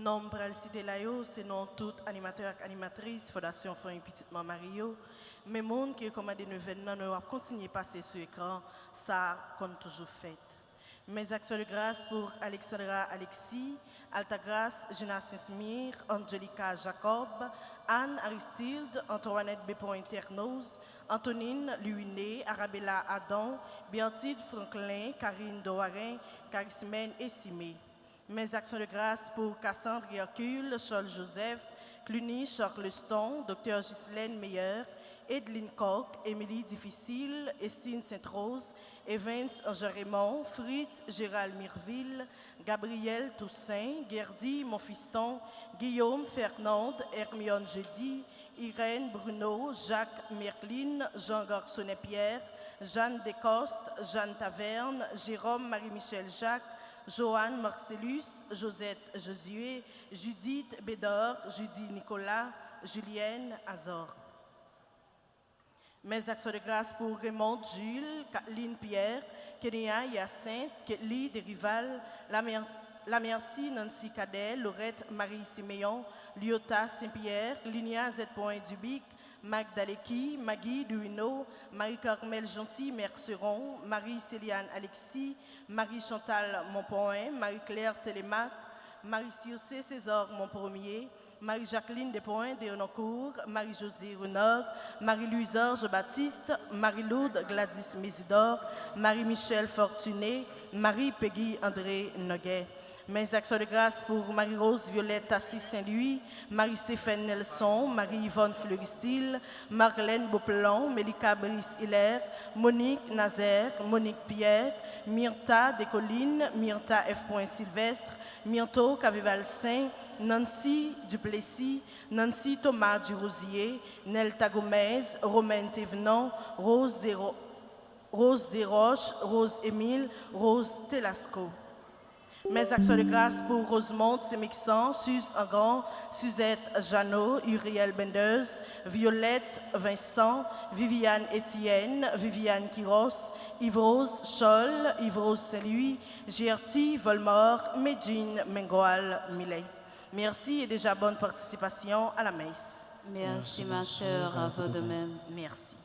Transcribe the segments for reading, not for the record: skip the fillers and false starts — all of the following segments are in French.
Nom pral cité là yo, c'est non tout animateur et animatrice Fondation Fonds Petitement Mario. Mais monde qui est commandé nous venons nous continuer à passer sur l'écran, ça comme toujours fait. Mes actions de grâce pour Alexandra Alexis, Altagrace Gina Saint-Smir, Angelica Jacob, Anne Aristide, Antoinette Bépon Internos, Antonine Luiné, Arabella Adam, Bertide Franklin, Karine Doharin, Carismène Essimé. Mes actions de grâce pour Cassandre Hercule, Charles Joseph, Cluny Charleston, Dr Ghislaine Meyer, Edeline Koch, Émilie Difficile, Estine Sainte-Rose, Evans Ange-Raymond, Fritz Gérald Mirville, Gabriel Toussaint, Gerdy Monfiston, Guillaume Fernande, Hermione Jeudi, Irène Bruno, Jacques Merlin, Jean Garçonnet-Pierre, Jeanne Descostes, Jeanne Taverne, Jérôme Marie-Michel Jacques, Joanne Marcellus, Josette Josué, Judith Bédor, Judy Nicolas, Julienne Azor. Mes actions de grâce pour Raymond Jules, Kathleen Pierre, Kenya Hyacinthe, Ketli Derival, la merci Nancy Cadet, Laurette Marie Siméon, Lyota Saint-Pierre, Linia Z. Dubic, Magdaleki, Maggie Duino, Marie-Carmel Gentil Merceron, Marie-Céliane Alexis, Marie-Chantal Monpoint, Marie-Claire Télémac, Marie-Circé César Montpremier, Marie-Jacqueline Despoints d'Hénoncourt, Marie-Josée Renard, Marie-Louise Orge Baptiste, Marie-Laude Gladys Mésidor, Marie-Michel Fortuné, Marie-Peggy André Noguet. Mes actions de grâce pour Marie-Rose Violette Tassis Saint-Louis, Marie-Stéphane Nelson, Marie-Yvonne Fleuristil, Marlène Beauplan, Mélika Brice Hilaire, Monique Nazaire, Monique Pierre, Myrta Descollines, Myrta F. Sylvestre, Myrto Cavival Saint, Nancy Duplessis, Nancy Thomas Durosier, Nelta Gomez, Romaine Thévenon, Rose Desroches, Rose Émile, Rose Telasco. Mes actions de grâce pour Rosemonde Semixan, Suze Engan, Suzette Jeannot, Uriel Bendeuse, Violette Vincent, Viviane Étienne, Viviane Quiros, Yves-Rose Scholl, Yves-Rose Saint-Louis, Gertie Volmort, Medjine Mengoal Millet. Merci et déjà bonne participation à la messe. Merci ma sœur, à vous de même. Merci.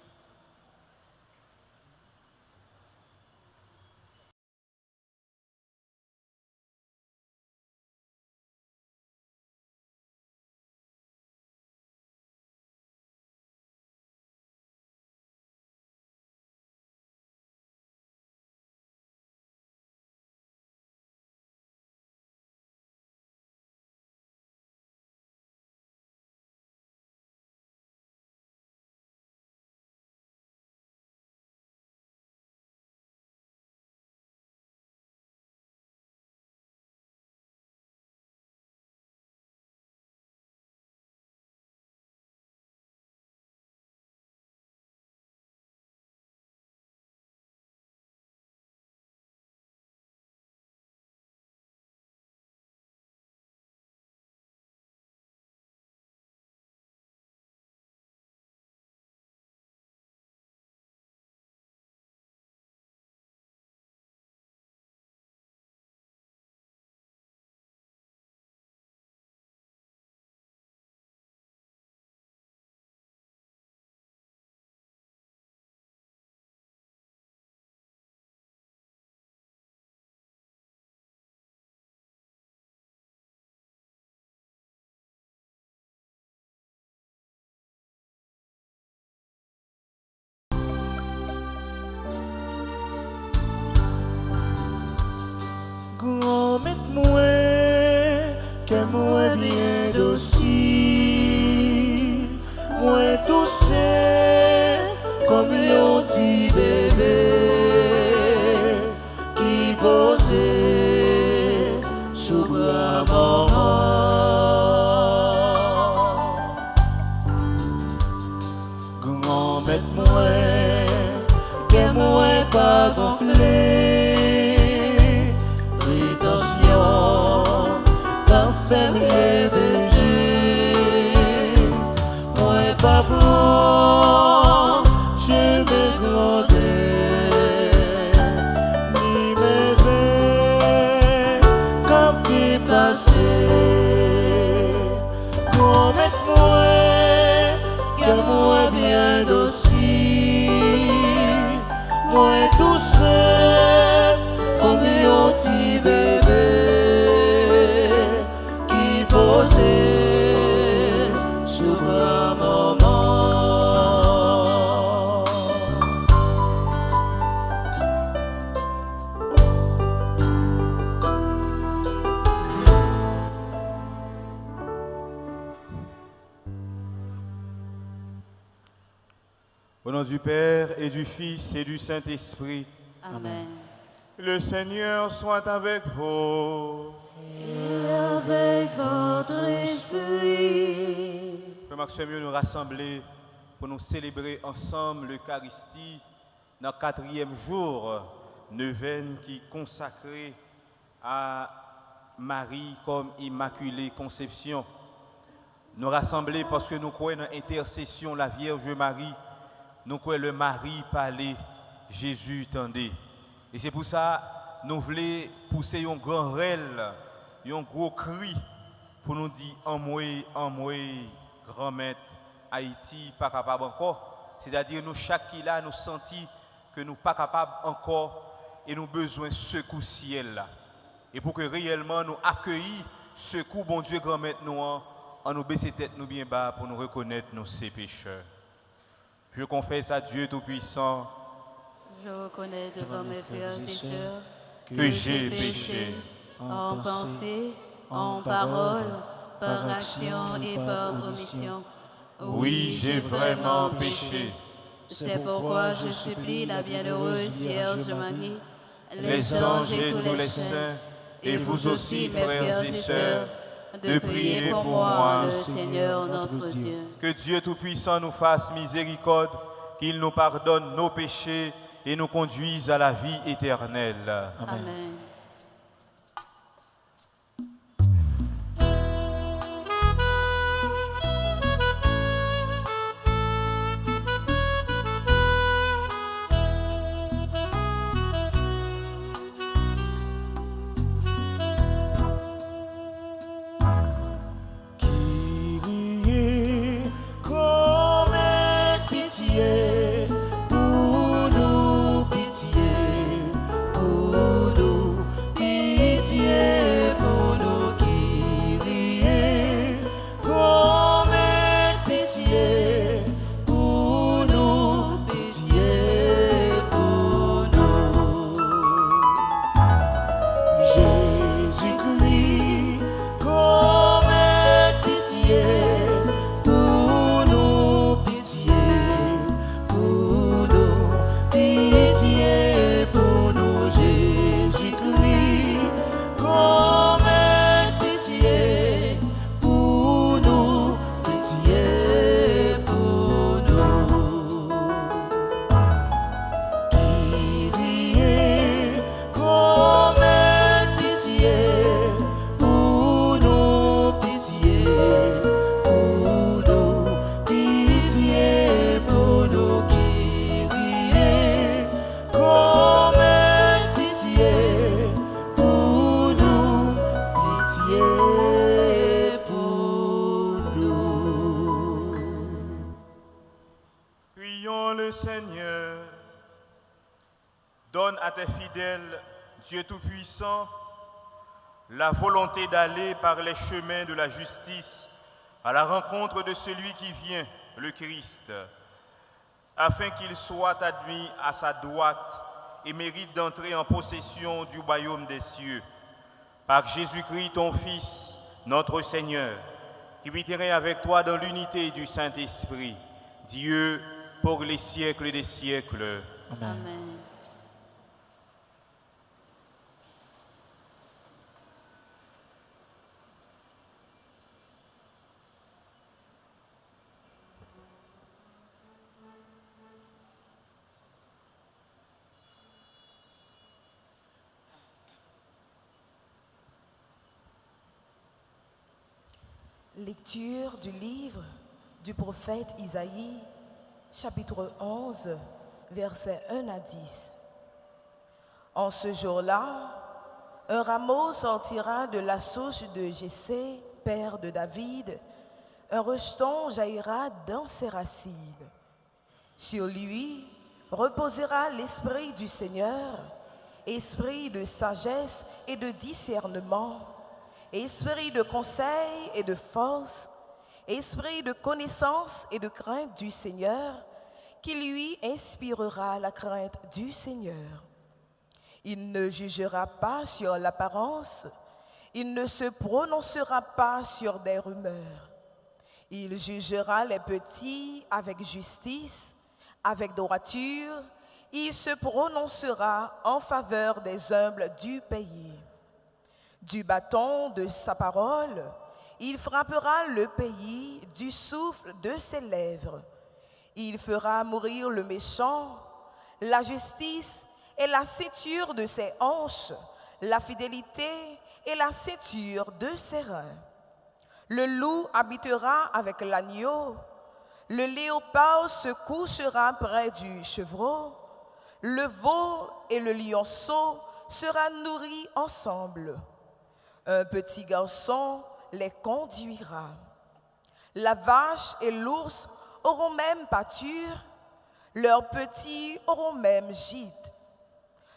Promets-moi que moi bien docile, moi tout seul comme un petit bébé qui posait sous bras maman. Promets-moi que moi pas gonflé. Fais me lever, moi pas bon, je me gronder, ni me Au nom du Père et du Fils et du Saint-Esprit. Amen. Le Seigneur soit avec vous. Et avec votre esprit. Frère Maxime, nous rassembler pour nous célébrer ensemble l'Eucharistie dans le 4e jour, neuvaine qui est consacrée à Marie comme Immaculée Conception. Nous rassembler parce que nous croyons dans l'intercession la Vierge Marie. Nous croyons le Marie parler, Jésus tendait. Et c'est pour ça nous voulons pousser un grand rêle, un gros cri pour nous dire en moi, grand maître, Haïti, pas capable encore. C'est-à-dire nous chaque qui là nous sentis que nous pas capables encore et nous besoin de secours ciel là. Et pour que réellement nous accueillir secours bon Dieu grand maître nous en nous baisser tête nous bien bas pour nous reconnaître nos pécheurs. Je confesse à Dieu Tout-Puissant. Je reconnais devant mes frères et sœurs que j'ai péché en pensée, en parole, par action et par omission. Oui, j'ai vraiment péché. C'est pourquoi je supplie la bienheureuse Vierge Marie, les anges et tous les saints, et vous aussi, mes frères et sœurs, de prier pour moi, le Seigneur notre Dieu. Que Dieu Tout-Puissant nous fasse miséricorde, qu'il nous pardonne nos péchés et nous conduise à la vie éternelle. Amen. Dieu Tout-Puissant, la volonté d'aller par les chemins de la justice à la rencontre de celui qui vient, le Christ, afin qu'il soit admis à sa droite et mérite d'entrer en possession du royaume des cieux. Par Jésus-Christ, ton Fils, notre Seigneur, qui vit avec toi dans l'unité du Saint-Esprit, Dieu pour les siècles des siècles. Amen. Lecture du livre du prophète Isaïe, chapitre 11, versets 1 à 10. En ce jour-là, un rameau sortira de la souche de Jessé, père de David, un rejeton jaillira dans ses racines. Sur lui reposera l'esprit du Seigneur, esprit de sagesse et de discernement, esprit de conseil et de force, esprit de connaissance et de crainte du Seigneur, qui lui inspirera la crainte du Seigneur. Il ne jugera pas sur l'apparence, il ne se prononcera pas sur des rumeurs. Il jugera les petits avec justice, Avec droiture, il se prononcera en faveur des humbles du pays. Du bâton de sa parole, il frappera le pays du souffle de ses lèvres. Il fera mourir le méchant, la justice est la ceinture de ses hanches, la fidélité est la ceinture de ses reins. Le loup habitera avec l'agneau, le léopard se couchera près du chevreau, le veau et le lionceau seront nourris ensemble. Un petit garçon les conduira. La vache et l'ours auront même pâture, leurs petits auront même gîte.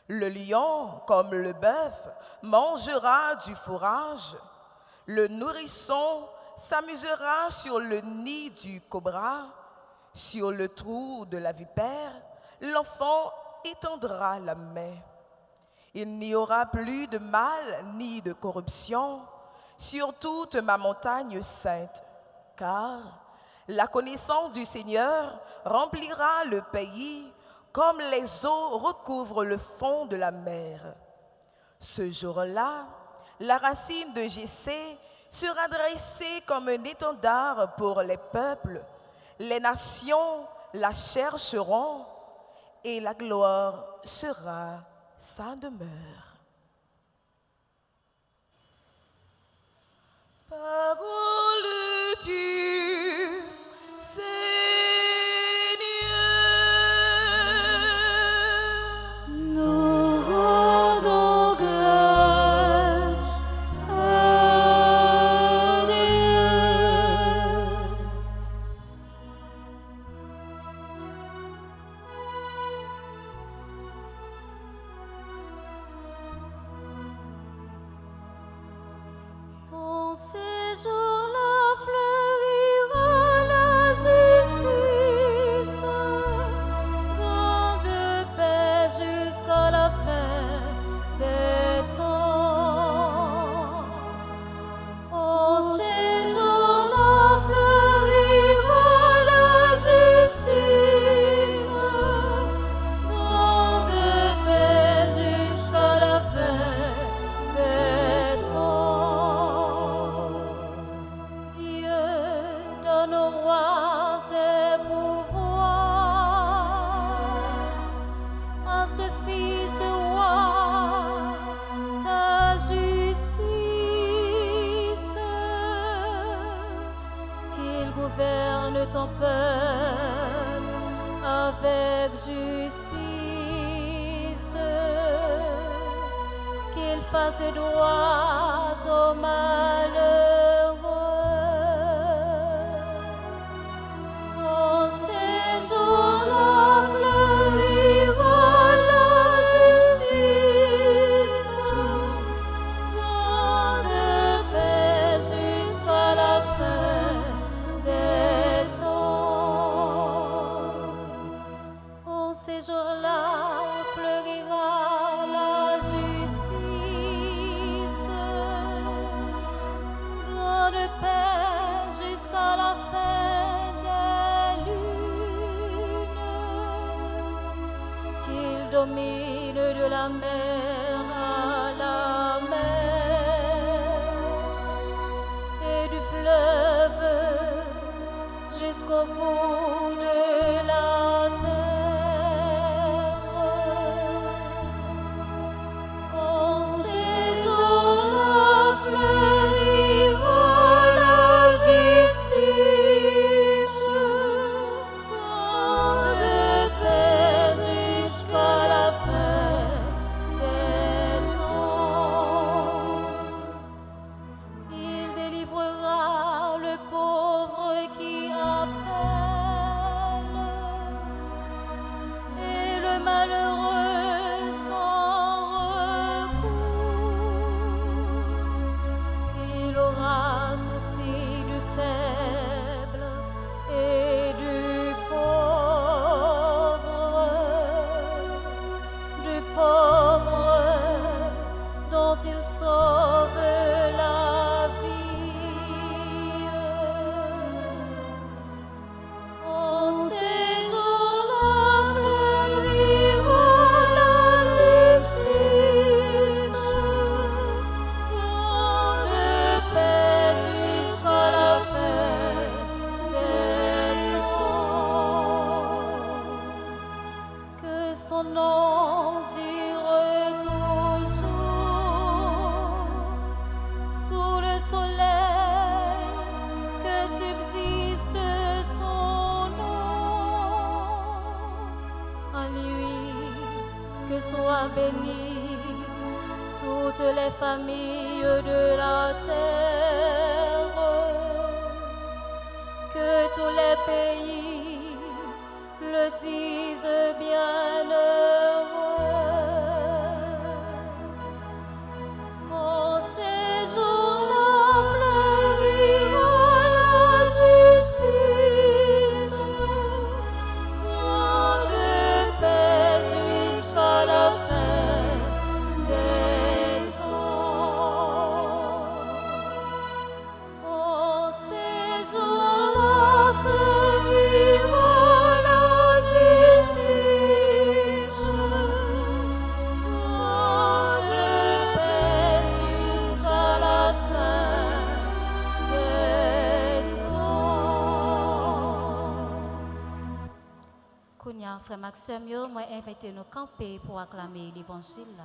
Le lion, comme le bœuf, mangera du fourrage. Le nourrisson s'amusera sur le nid du cobra, sur le trou de la vipère, l'enfant étendra la main. Il n'y aura plus de mal ni de corruption sur toute ma montagne sainte, car la connaissance du Seigneur remplira le pays comme les eaux recouvrent le fond de la mer. Ce jour-là, la racine de Jessé sera dressée comme un étendard pour les peuples. Les nations la chercheront et la gloire sera sa demeure. Parole du Seigneur. Nous rendons grâce à Dieu. En ces jours-là fleurira la justice, grande paix jusqu'à la fin des temps. En ces jours-là fleurira la justice, grande paix jusqu'à la fin des temps. Dieu donne au roi tes pouvoirs, à ce fils de roi ta justice, qu'il gouverne ton peuple avec justice, qu'il fasse droit aux malheureux. En ces jours-là fleurira la justice, grande paix jusqu'à la fin des temps. En ces jours-là fleurira la justice, grande paix jusqu'à la fin des lunes, qu'il domine de la mer à la mer et du fleuve jusqu'au bout de la terre. En ces jours-là fleurira la justice, grande paix jusqu'à la fin des temps. Il délivrera le pauvre qui appelle et le malheureux sans recours. Il aura souci du faible et du pauvre dont il sauve la vie. En ces jours-là béni toutes les familles de la terre, que tous les pays le disent bienheureux. En ces jours-là fleurira la justice, grande paix jusqu'à la fin des temps. En ces jours-là fleurira la justice, grande paix jusqu'à la fin des temps. Kounia, frère Maxime, moi invité nous camper pour acclamer l'évangile là.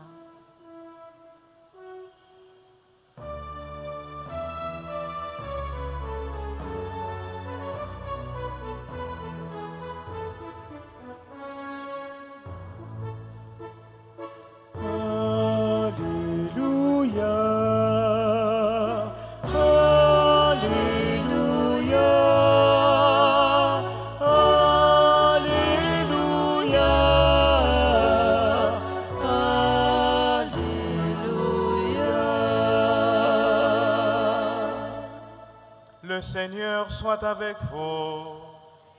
Alléluia, Alléluia, Alléluia, Alléluia. Le Seigneur soit avec vous.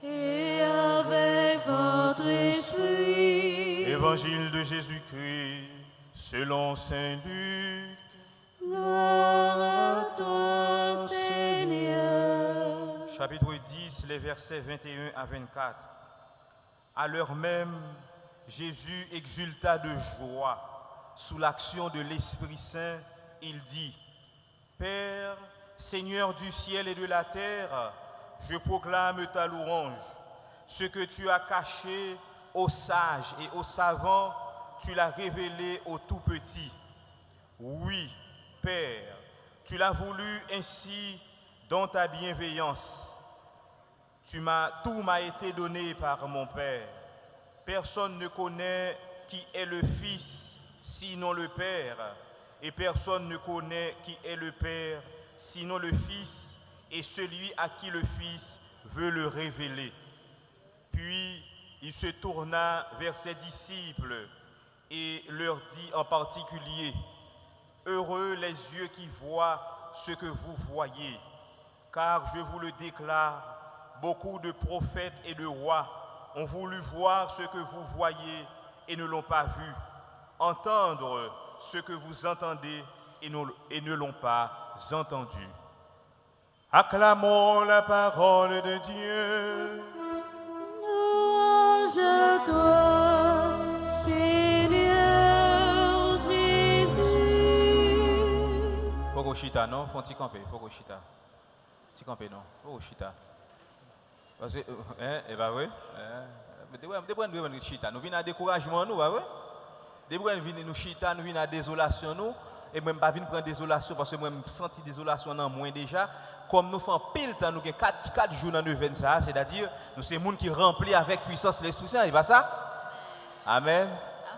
Et avec votre esprit, Évangile de Jésus-Christ selon Saint Luc. gloire à toi, Seigneur. Chapitre 10, les versets 21 à 24. À l'heure même, Jésus exulta de joie sous l'action de l'Esprit Saint. Il dit, Père, Seigneur du ciel et de la terre, je proclame ta louange. Ce que tu as caché aux sages et aux savants, tu l'as révélé aux tout petits. Oui, Père, tu l'as voulu ainsi dans ta bienveillance. Tout m'a été donné par mon Père. Personne ne connaît qui est le Fils sinon le Père, et personne ne connaît qui est le Père sinon le Fils et celui à qui le Fils veut le révéler. Puis il se tourna vers ses disciples et leur dit en particulier, heureux les yeux qui voient ce que vous voyez, car je vous le déclare, beaucoup de prophètes et de rois ont voulu voir ce que vous voyez et ne l'ont pas vu, entendre ce que vous entendez et ne l'ont pas entendu. Acclamons la parole de Dieu. Louange à toi, Seigneur Jésus. Poko chita non, font ti camper, poko chita. Ti camper non, poko chita. Parce que eh bah oui, de chita, nous venons à découragement nous, bah oui. Des venir nous chita, nous venons à désolation nous et même pas venir prendre désolation parce que moi me senti désolation dans moins déjà. Comme nous faisons pile temps, nous avons 4 jours dans 9 ça, c'est-à-dire nous sommes des gens qui remplis avec puissance l'Esprit Saint, il va ça? Amen.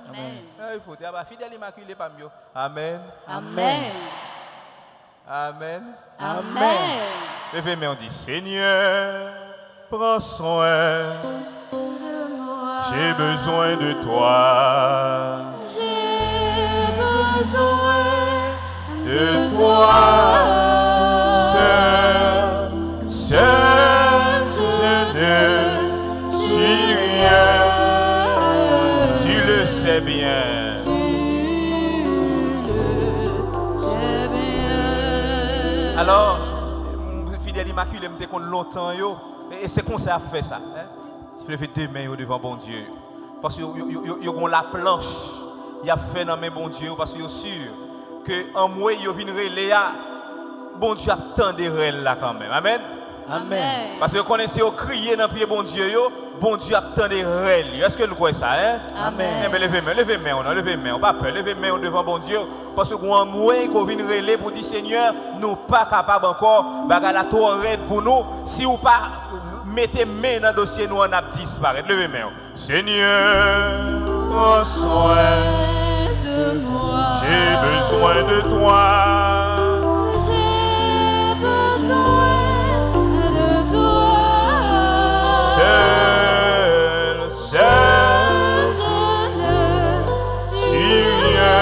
Amen. Il faut être fidèle immaculé pas mieux. Amen. Amen. Amen. Amen. Levez-moi, on dit Seigneur, prends soin. De moi, J'ai besoin de toi. j'ai besoin De toi. Seul, je ne suis rien. Tu le sais bien. Alors, fidèle immaculé, je me longtemps et c'est comme ça a fait ça. Je lève 2 mains devant bon Dieu. Parce que vous avez la planche. Il a fait dans mes bon Dieu parce que vous êtes sûr que en moi, vous venez Léa. Bon Dieu attend des rêves là quand même. Amen. Amen. Parce que vous connaissez, vous criez dans le pied bon Dieu, bon Dieu attend des rêves. Est-ce que nous croyez ça? Hein? Amen. Eh bien, levez-moi, on pas peur, levez-moi devant bon Dieu. Parce que vous avez qu'on vient relais pour dire Seigneur, nous ne sommes pas capables encore, bagarre la torrente pour nous. Si vous pas mettez main dans le dossier, nous on a disparaître. Levez-moi. Seigneur, prends soin de moi. J'ai besoin de toi. J'ai besoin de toi. Seul, Je ne suis rien.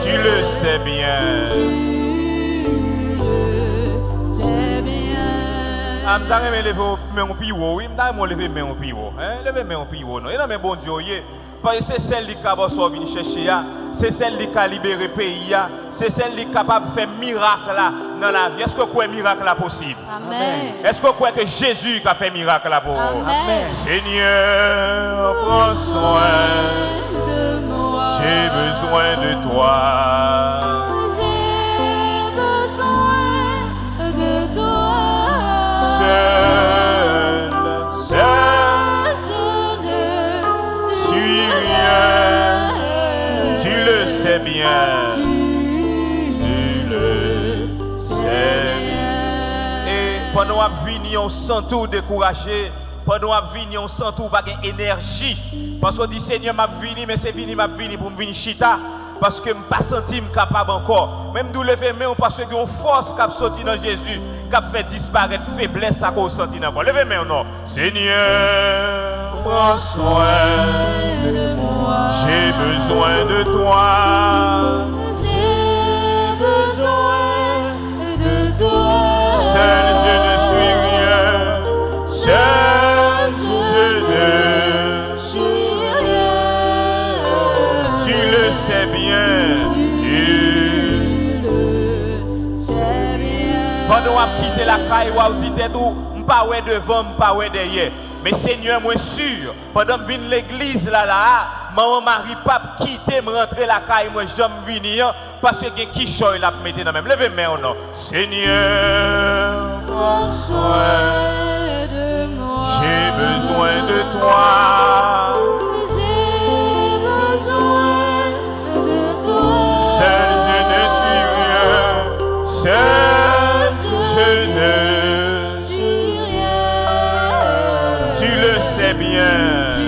tu le sais bien. Tu le sais bien. Ah, m'ta remè lever main au piwo, oui, m'ta remè lever main au piwo. Hein, lever main au piwo non. Et non mais bon Dieu, parce que c'est celle qui capable sortir chercher ya, c'est celle qui a libéré pays ya, c'est celle qui est capable de faire miracle là dans la vie. Est-ce que vous croyez miracle là possible? Amen. Est-ce que vous croyez que Jésus a fait miracle là pour vous? Amen. Seigneur, prends soin, De moi. j'ai besoin de toi. J'ai besoin de toi. Seul, Je ne suis suis rien, tu le sais bien. Tu le sais bien. Et pendant que nous venons sans tout décourager, pendant que nous venons sans tout pas d'énergie, parce qu'on dit Seigneur m'a venu, mais c'est venu pour me venir chita. Parce que je ne pas senti capable encore. Même d'où lever main parce que une force qui a sorti dans Jésus, qui a fait disparaître faiblesse à cause senti encore. Levez main non. Seigneur, prends soin de moi. J'ai besoin de toi. J'ai besoin de toi. Seul je ne suis rien. Seul je ne suis rien. Tu le sais bien. Tu le sais bien. Pendant qu'on a quitté la caille, on dit tout, on pas ouais devant, on pas ouais derrière. Mais Seigneur, moi sûr, pendant que je viens l'église là, maman Marie pas quitter me rentrer la caille, moi j'aime venir parce que qui choy la mettre dans même. Levez main ou non. Seigneur, prends soin de moi. J'ai besoin de toi. J'ai besoin de toi. Seul je ne suis rien. Seul je ne suis rien. Tu le sais bien. Tu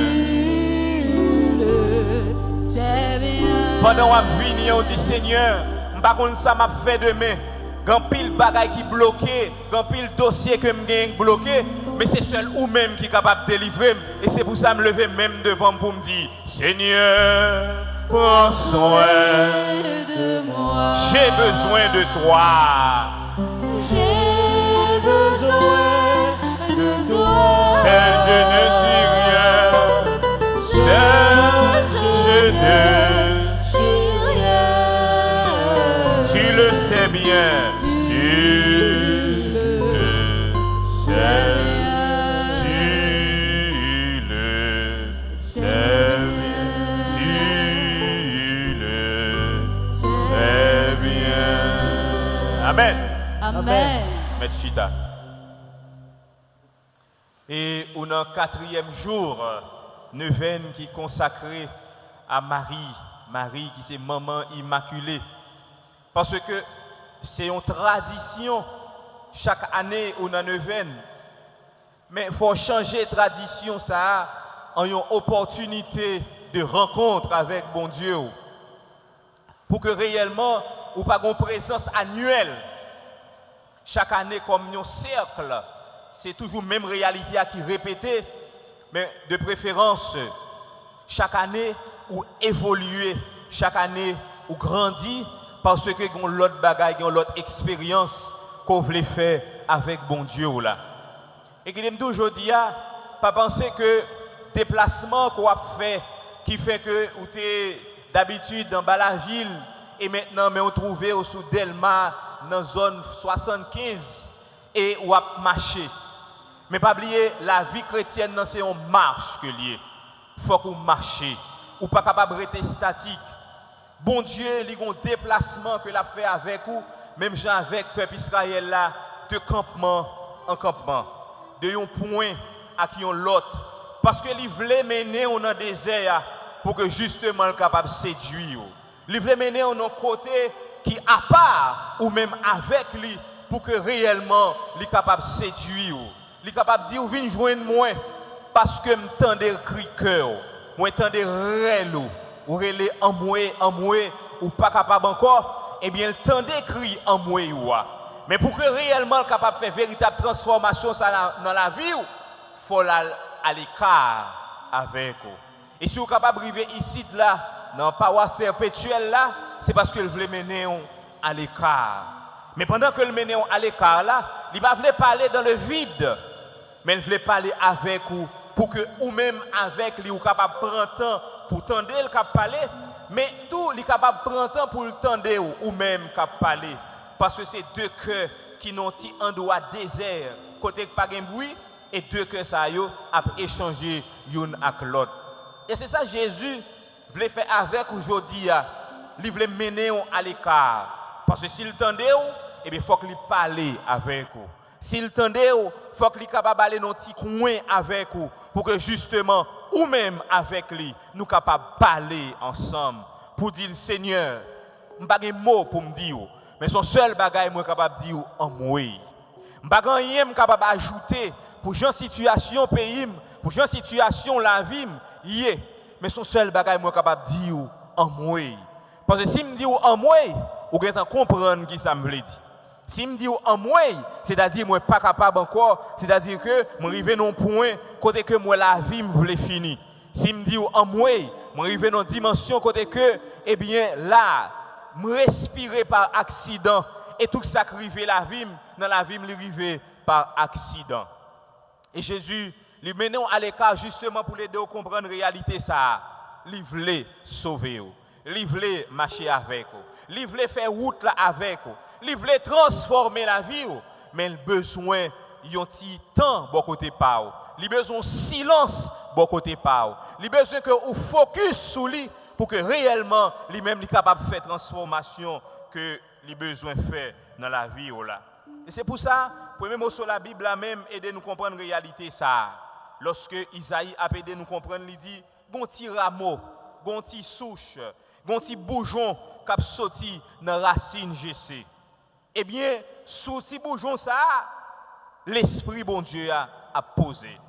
le sais bien. Pendant qu'on vient, on dit Seigneur, par contre ça m'a fait demain. Grand pile bagaille qui bloqué, grand pile dossier que me gagne bloqué, mais c'est seul ou même qui est capable de délivrer et c'est pour ça me lever même devant pour me dire Seigneur, prends soin de moi. J'ai besoin de toi. J'ai besoin de toi. Seul je ne suis rien. Seul je ne suis rien. Tu le sais bien. Tu le sais bien. Tu le sais bien. Tu le sais bien. Amen. Amen. Maître Chita. Et on a un 4e jour, neuvaine qui est consacré à Marie. Marie qui c'est maman immaculée. Parce que c'est une tradition. Chaque année, on a neuvaine. Mais il faut changer de tradition ça en une opportunité de rencontre avec bon Dieu. Pour que réellement, ou pas une présence annuelle. Chaque année, comme un cercle, c'est toujours la même réalité qui est répétée. Mais de préférence, chaque année, ou évoluer, chaque année, ou grandir, parce que vous avez l'autre bagaille, vous avez l'autre expérience qu'on veut faire avec bon Dieu. Là. Et que je toujours dit, pas penser que déplacement qu'on a fait, qui fait que vous êtes d'habitude dans la ville, et maintenant, mais on trouve au sous Delma, dans la zone 75, et on a marché. Mais pas oublier, la vie chrétienne, c'est une marche que lié. Il faut qu'on marche. Ou pas capable de rester statique. Bon Dieu, il y a un déplacement que l'a fait avec vous, même gens avec le peuple Israël là, de campement en campement, de un point à qui on l'autre. Parce que il voulait mener on dans le désert pour que justement il capable de séduire. Il voulait mener on un côté qui à part ou même avec lui pour que réellement il capable de séduire. Il est capable de dire, viens joindre moi parce que m'tendez cri cœur, moi m'tendez rêve ou relé en moué, ou pas capable encore, eh bien, le temps d'écrit en moué ou. Mais pour que réellement capable de faire véritable transformation dans la vie, il faut aller à l'écart avec vous. Et si vous êtes capable d'arriver ici, là, dans la paroisse perpétuelle, là, c'est parce que vous voulez mener à l'écart. Mais pendant que vous menez à l'écart, là, il ne va pas parler dans le vide, mais il veut parler avec vous, pour que vous-même, avec lui, vous êtes capable de prendre temps pour tendre le cap parler, mais tout, il est capable de prendre temps pour le tendre ou même cap parler. Parce que c'est deux cœurs qui n'ont pas un doigt désert, côté pas de bruit, et deux cœurs ça a échangé l'un avec l'autre. Et c'est ça Jésus voulait faire avec aujourd'hui. Il voulait mener à l'écart. Parce que s'il tendait, il faut qu'il parle avec vous. S'il tendait, il faut qu'il soit capable d'aller dans un petit coin avec vous. Pour que justement, ou même avec lui, nous sommes capables de parler ensemble. Pour dire, Seigneur, je n'ai pas de mots pour me dire. Mais son seul bagage, je suis capable de dire en moi. Je n'ai pas capable d'ajouter pour une situation pays, pour une situation la vie, mais son seul bagage, je suis capable de dire en moi. Parce que si je me dis en moi, vous allez comprendre ce que ça me veut dire. Si je me dis en moi, c'est-à-dire que je ne suis pas capable encore, c'est-à-dire que je arrive à un point côté que moi la vie me voulait finir. Si je me dis en moi, je arrive à une dimension côté que, eh bien là, je respirer par accident et tout ça qui arrive dans la vie, me arrive par accident. Et Jésus, lui menons à l'écart justement pour l'aider à comprendre la réalité ça. Il voulait sauver vous. Il voulait marcher avec vous. Il voulait faire route là avec vous. Il voulait transformer la vie, mais il a besoin d'un petit temps de côté par vous. Il a besoin de silence de côté par vous. Il a besoin que vous focus sur lui pour que réellement lui-même soit capable de faire transformation que il a besoin de faire dans la vie. Et c'est pour ça, le premier mot sur la Bible là même aide nous comprendre la réalité ça. Lorsque Isaïe a aidé nous comprendre, il dit bon petit rameau, bon petit souche, bon petit bourgeon qui a sorti dans la racine GC. Eh bien, sous petit bourgeon ça, l'esprit bon Dieu a posé.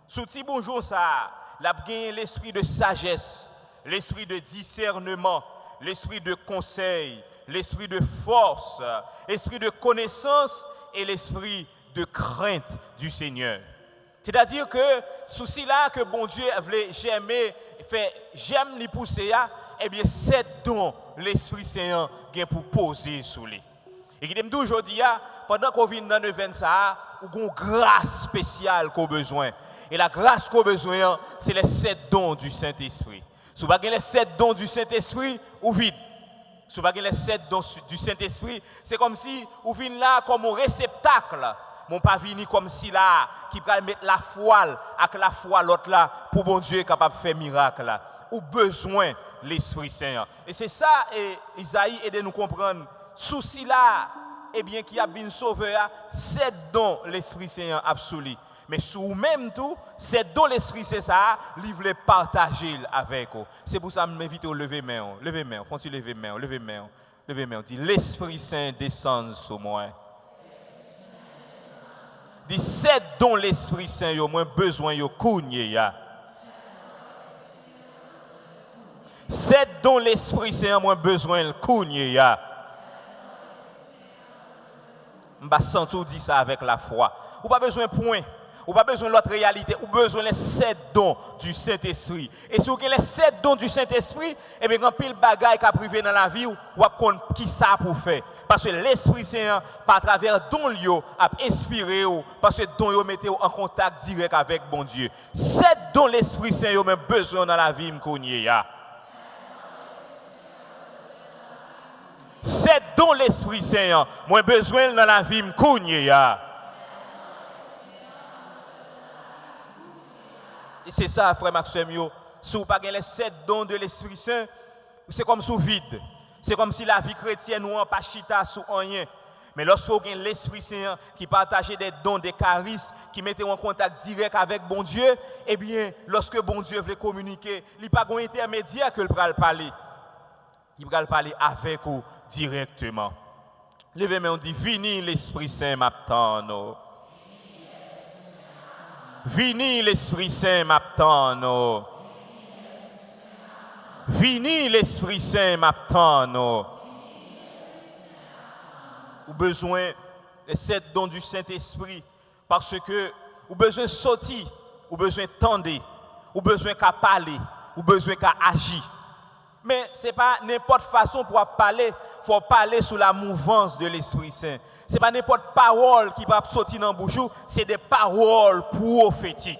Sous petit bourgeon ça, il a gagné l'esprit de sagesse, l'esprit de discernement, l'esprit de conseil, l'esprit de force, l'esprit de connaissance et l'esprit de crainte du Seigneur. C'est-à-dire que souci là que bon Dieu voulait j'aimer, fait j'aime les pousser, eh bien c'est dont l'Esprit Saint vient pour poser sur lui. Et qui dit aujourd'hui, pendant qu'on vient dans le vent ça, ou une grâce spéciale qu'on a besoin. Et la grâce qu'on a besoin, c'est les 7 dons du Saint-Esprit. Si vous n'avez pas les 7 dons du Saint-Esprit, ou vide. Si vous n'avez pas les 7 dons du Saint-Esprit, c'est comme si vous venez là comme un réceptacle. Mon pas venir comme si là, qui va mettre la foi avec la foi l'autre là, pour bon Dieu capable de faire miracle là. Ou besoin l'Esprit Saint. Et c'est ça, et Isaïe aide nous comprendre. Souci là, eh bien, qui a bien sauvé, c'est dont l'Esprit Saint absolu. Mais sous même tout, c'est dont l'Esprit Saint ça, il voulait partager avec vous. C'est pour ça que je m'invite au lever main. Lever main, faut-tu lever main, lever main. Lever main, dit l'Esprit Saint descend sur moi. Dit c'est dont l'Esprit Saint yo moins besoin yo kounye ya. C'est dont l'Esprit Saint moins besoin le kounye ya. M'ba sentou dit ça avec la foi. Ou pas besoin point, ou pas besoin de l'autre réalité, ou besoin les 7 dons du Saint-Esprit. Et si vous avez les 7 dons du Saint-Esprit, et bien quand pile bagaille qui a privé dans la vie, ou qu'on qui ça pour faire. Parce que l'Esprit Saint, par travers don yo, a inspiré ou, parce que don yo mettez en contact direct avec bon Dieu. 7 dons l'Esprit Saint yo même besoin dans la vie m'konye ya. 7 dons l'Esprit Saint, moi besoin dans la vie m'konye ya. Et c'est ça, frère Maxime, si vous n'avez pas les 7 dons de l'Esprit Saint, c'est comme sous vide. C'est comme si la vie chrétienne ou pas chita sous rien. Mais lorsque vous avez l'Esprit Saint qui partage des dons, des charismes, qui mettent en contact direct avec bon Dieu, eh bien, lorsque bon Dieu veut communiquer, il n'y a pas un intermédiaire que le bral parler. Il va parler avec vous directement. Levez-moi, on dit, vini l'Esprit Saint m'attend. Vini l'Esprit Saint m'attend. Vini l'Esprit Saint m'attend. Ou besoin les 7 dons du Saint-Esprit parce que ou besoin sortir, ou besoin tendre, ou besoin qu'à parler, ou besoin qu'à agir. Mais ce n'est pas n'importe façon pour parler, il faut parler sous la mouvance de l'Esprit Saint. Ce n'est pas n'importe parole qui va sortir dans la bouche, c'est des paroles prophétiques.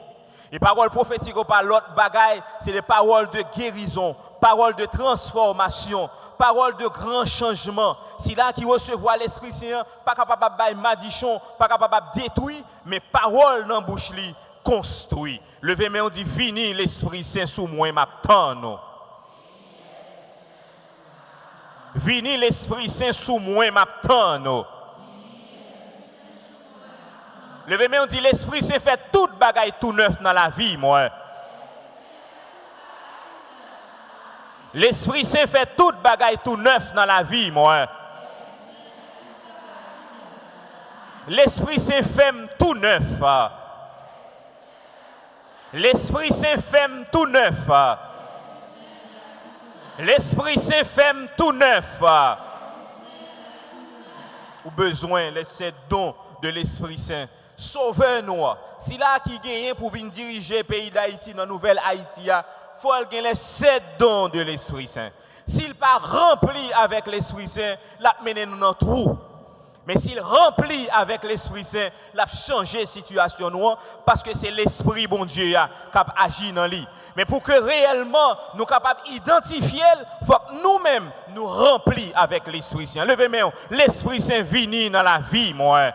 Les paroles prophétiques ou pas l'autre bagaille, c'est des paroles de guérison, paroles de transformation, paroles de grand changement. Si là qui recevoir l'Esprit Saint, pas capable de madichon, pas capable de détruire, mais paroles dans la bouche li construit. Levez main on dit vini l'Esprit Saint sous moi m'attend. Vini l'Esprit Saint sous moi m'attend. Levez main on dit l'Esprit Saint fait toute bagaille tout neuf dans la vie moi. L'Esprit Saint fait toute bagaille tout neuf dans la vie moi. L'Esprit Saint fait tout neuf. L'Esprit Saint fait tout neuf. L'Esprit Saint fait tout neuf. Ou besoin les 7 dons de l'Esprit Saint. Sauvez-nous. Si là qui gagne pour venir diriger le pays d'Haïti dans Nouvelle Haïti, il faut gagner les 7 dons de l'Esprit Saint. S'il pas rempli avec l'Esprit Saint, l'a mené nous dans le trou. Mais s'il remplit avec l'Esprit Saint, l'a changé la situation nous parce que c'est l'Esprit bon Dieu qui a agi dans lui. Mais pour que réellement nous capables d'identifier, il faut que nous-mêmes nous remplis avec l'Esprit Saint. Levez main, l'Esprit Saint vient dans la vie moi.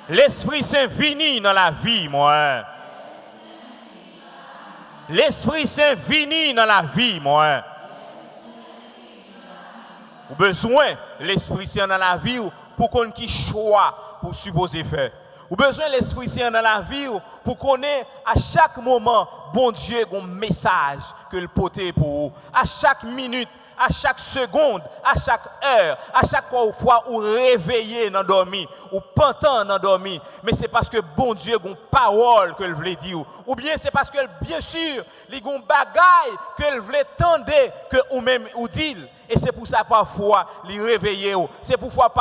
L'Esprit Saint vient dans la vie moi. L'Esprit Saint vient dans la vie moi. Ou besoin l'Esprit Saint dans la vie pour qu'on qui choix pour supposer faire. Ou besoin l'Esprit Saint dans la vie pour qu'on ait à chaque moment bon Dieu un message que le porter pour vous. À chaque minute, à chaque seconde, à chaque heure, à chaque fois où réveillé dans dormi, ou pentant dans dormi, mais c'est parce que bon Dieu a une parole que le voulait dire, ou bien c'est parce que bien sûr, il y a une bagaille que le voulait tendre que ou même ou dit. Et c'est pour ça parfois, il réveille. C'est pourquoi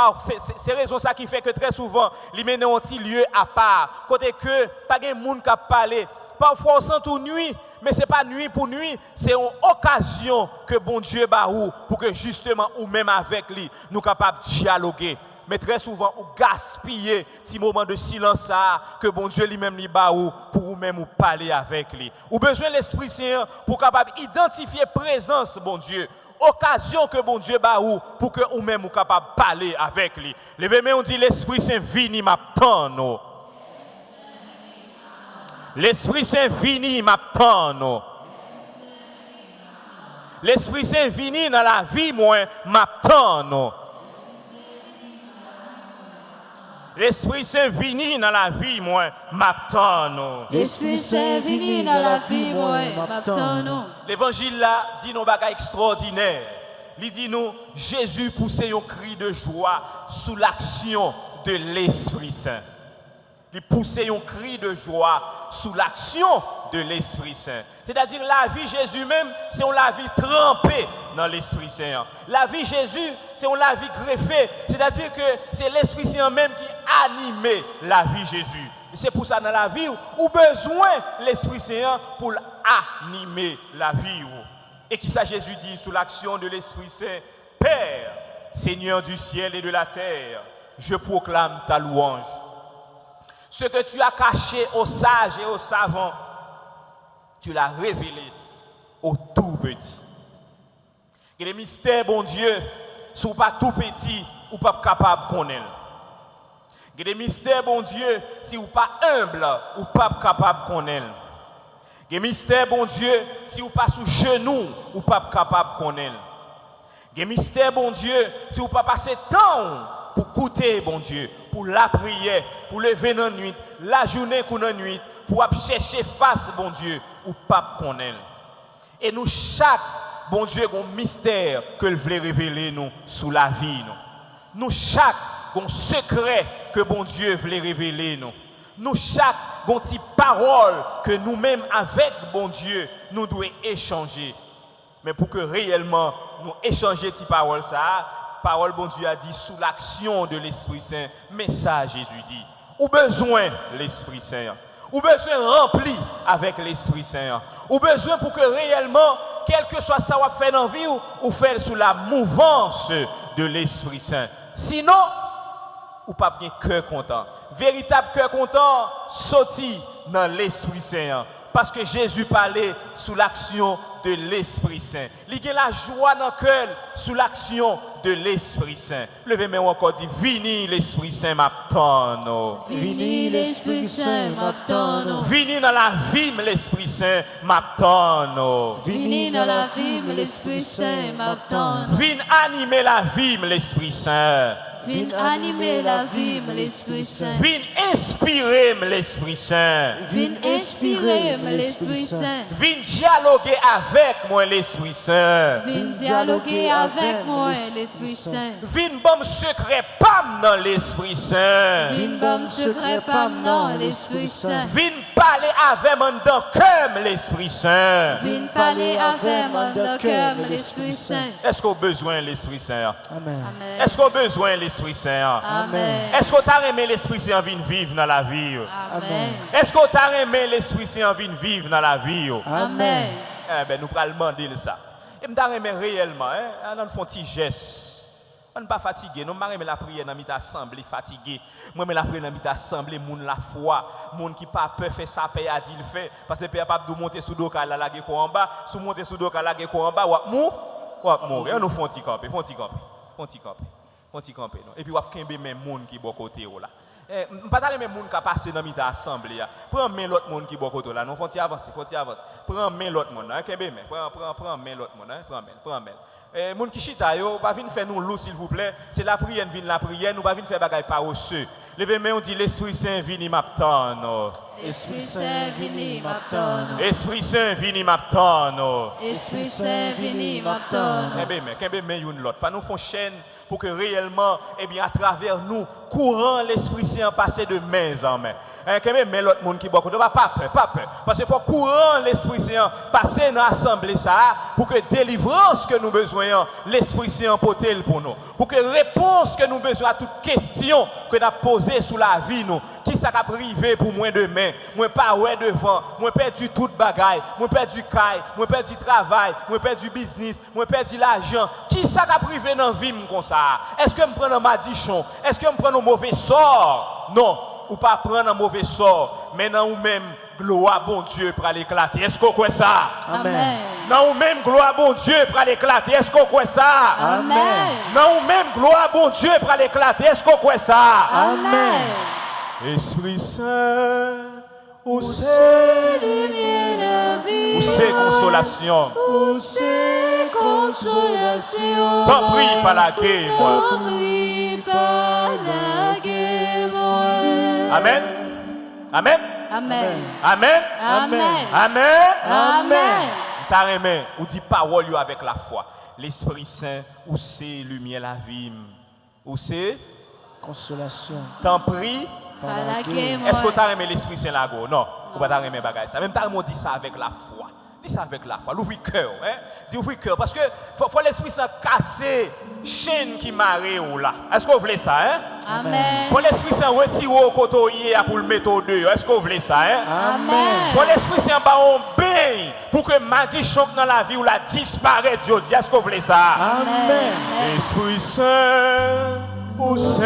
c'est raison ça qui fait que très souvent, il mène un petit lieu à part, côté que pas de monde qui parler. Parfois on sent tout nuit. Mais ce n'est pas nuit pour nuit, c'est une occasion que bon Dieu baou pour que justement ou même avec lui, nous capables de dialoguer. Mais très souvent, on gaspille petit moment de silence que bon Dieu lui-même lui baou pour vous même parler avec lui. Ou besoin de l'Esprit Saint pour capable identifier présence bon Dieu. Occasion que bon Dieu baou pour que vous même capable de parler avec lui. Levez-moi on dit l'Esprit Saint vini m'attend. L'Esprit Saint vini m'attend. L'Esprit Saint vini dans la vie moi m'attend. L'Esprit Saint vini dans la vie moi m'attend. L'Esprit Saint vini dans la vie moi m'attend. L'évangile là dit nos bagages extraordinaires. Il dit nous Jésus poussait un cri de joie sous l'action de l'Esprit Saint. Il poussait un cri de joie sous l'action de l'Esprit Saint. C'est-à-dire la vie Jésus même, c'est la vie trempée dans l'Esprit Saint. La vie Jésus, c'est la vie greffée. C'est-à-dire que c'est l'Esprit Saint même qui anime la vie Jésus. C'est pour ça dans la vie, où besoin l'Esprit Saint pour animer la vie. Et qui ça Jésus dit sous l'action de l'Esprit Saint, Père, Seigneur du ciel et de la terre, je proclame ta louange. Ce que tu as caché aux sages et aux savants, tu l'as révélé aux tout petits. Et les mystères, bon Dieu, sont pas tout petits ou pas capables de connaître. Et les mystères, bon Dieu, si vous pas humble ou pas capable de connaître. Et les mystères, bon Dieu, si vous pas sous genoux ou pas capable de connaître. Et les mystères, bon Dieu, si vous pas passer temps pour écouter, bon Dieu, pour la prière, pour lever dans la nuit, la journée qu'on a nuit, pour chercher face, bon Dieu, ou pas connaître. Et nous, chaque, bon Dieu, un mystère que le voulait révéler nous sous la vie. Nous chaque, un secret que bon Dieu voulait révéler nous. Nous chaque bon petite parole que nous-mêmes avec bon Dieu, nous devons échanger. Mais pour que réellement nous échanger cette parole ça, parole bon Dieu a dit sous l'action de l'Esprit Saint, mais ça Jésus dit, ou besoin l'Esprit Saint, ou besoin rempli avec l'Esprit Saint, ou besoin pour que réellement quel que soit ça qu'on fait dans la vie ou faire sous la mouvance de l'Esprit Saint. Sinon, ou pas bien cœur content. Véritable cœur content sorti dans l'Esprit Saint. Parce que Jésus parlait sous l'action de l'Esprit Saint. Il y a la joie dans le cœur sous l'action de l'Esprit Saint. Levez-moi encore dit, vini l'Esprit Saint m'attend. Vini l'Esprit Saint m'attend. Vini dans la vie l'Esprit Saint m'attend. Vini dans la vie l'Esprit Saint m'attend. Vini animer la vie l'Esprit Saint. Vin animer la vie, l'Esprit Saint. Vin inspirer l'Esprit Saint. Vin inspirer l'Esprit Saint. Vin dialoguer avec moi l'Esprit Saint. Vin dialoguer avec moi l'Esprit Saint. Vin bon secret pam dans l'Esprit Saint. Vin bon secret pam dans l'Esprit Saint. Vin parler avec moi dans cœur l'Esprit Saint. Vin parler avec moi dans cœur l'Esprit Saint. Est-ce qu'on a besoin de l'Esprit Saint? Amen. Est-ce qu'on a besoin de l'Esprit Saint? Amen. Est-ce qu'on t'a aimé l'Esprit Saint vient vivre dans la vie? Amen. Est-ce qu'on t'a aimé l'Esprit Saint vient vivre dans la vie? Amen. Eh ben, nous allons demander ça. Et nous allons aimer réellement, hein? Nous faisons un petit geste. On n'est pas fatigué. Nous allons aimer la prière dans notre assemblée fatigué. Moi, je la prière dans notre assemblée, moun la foi, moun qui pas peur faire ça, paye a dit le fait. Parce que paye pas de monter sous dos, la laguer quoi en bas, sous monter sous dos, la laguer quoi en bas, ou mourir. Nous faisons un petit camp, un petit camp, un petit camp. Et puis, on va kembe même moun qui bon côté là. Pas d'aller même moun qui passer dans notre assemblée. Prends main l'autre moun qui bon côté là. Non, faut avancer. Prends main l'autre moun, kembe même. Prends main l'autre moun, prends main. Moun qui chita yo, pas venir faire nous loup s'il vous plaît. C'est la prière, vient la prière, nous pas venir faire bagaille par osseux. Levez main, on dit l'Esprit Saint vini m'attend. Esprit Saint vini m'attend. Esprit Saint vini m'attend. Esprit Saint vini m'attend. Kembe main yon l'autre. Pas nous font chaîne pour que réellement, eh bien, à travers nous, courant l'Esprit Saint passer de main en main. Mais l'autre monde qui boit, pas peur. Parce qu'il faut courant l'Esprit Saint passer dans l'assemblée ça, pour que délivrance que nous besoin, l'Esprit Saint porte pour nous. Pour que réponse que nous besoin à toute question que nous avons posée sous la vie, nous, qui ça a privé pour moi demain, moi pas ouais devant, moi perdu toute bagaille, moi perdu caille, moi perdu travail, moi perdu business, moi perdu l'argent, qui ça a privé dans la vie comme ça? Est-ce que je prends un madichon? Est-ce que je prends un mauvais sort? Non, ou pas prendre un mauvais sort, mais dans nous-mêmes, gloire bon Dieu pour l'éclater. Est-ce qu'on croit ça? Amen. Dans nous-mêmes, gloire bon Dieu pour l'éclater. Est-ce qu'on croit ça? Amen. Dans nous-mêmes, gloire bon Dieu pour l'éclater. Est-ce qu'on croit ça? Amen. Esprit Saint, où c'est lumière la vie, où c'est consolation, où c'est consolation, t'en prie par la guerre, moi. t'en prie par la guerre, moi. Amen. Amen. Amen. Amen. Amen. Amen. Amen. T'as aimé, ou dit parole avec la foi. L'Esprit Saint, où c'est lumière la vie, où c'est Consolation. t'en prie. Par la guerre, Est-ce que tu as aimé l'Esprit Saint là? Non, ou pas t'as aimé bagaille ça. Même t'as dit ça avec la foi. Dis ça avec la foi. L'ouvrir cœur, hein? Dis ouvrir cœur parce que faut l'Esprit Saint casser chaîne qui marée ou là. Est-ce que vous voulez ça, hein? Amen. Faut l'Esprit Saint retirer au côté pour le mettre au dehors. Est-ce que vous voulez ça, hein? Amen. Faut l'Esprit Saint ba on bain pour que maladie chante dans la vie ou la disparaître aujourd'hui. Est-ce que vous voulez ça? Amen. Esprit Saint, où c'est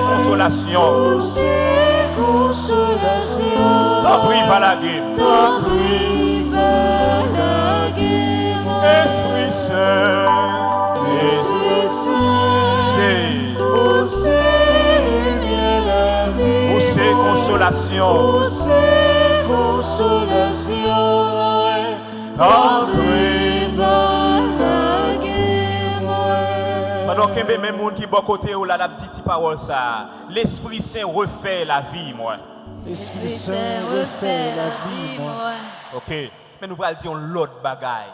consolation. C'est consolation. T'en prie par la guerre. T'en prie par la guerre. Esprit Saint. Esprit Saint. Où c'est lumière la vie. Où c'est consolation. Où c'est consolation. T'en prie par la guerre. Pendant qu'il y a même monde qui bon côté ou là la petite parole ça. L'Esprit Saint refait la vie moi. L'Esprit Saint refait la vie, moi. OK. Mais nous allons dire l'autre bagaille.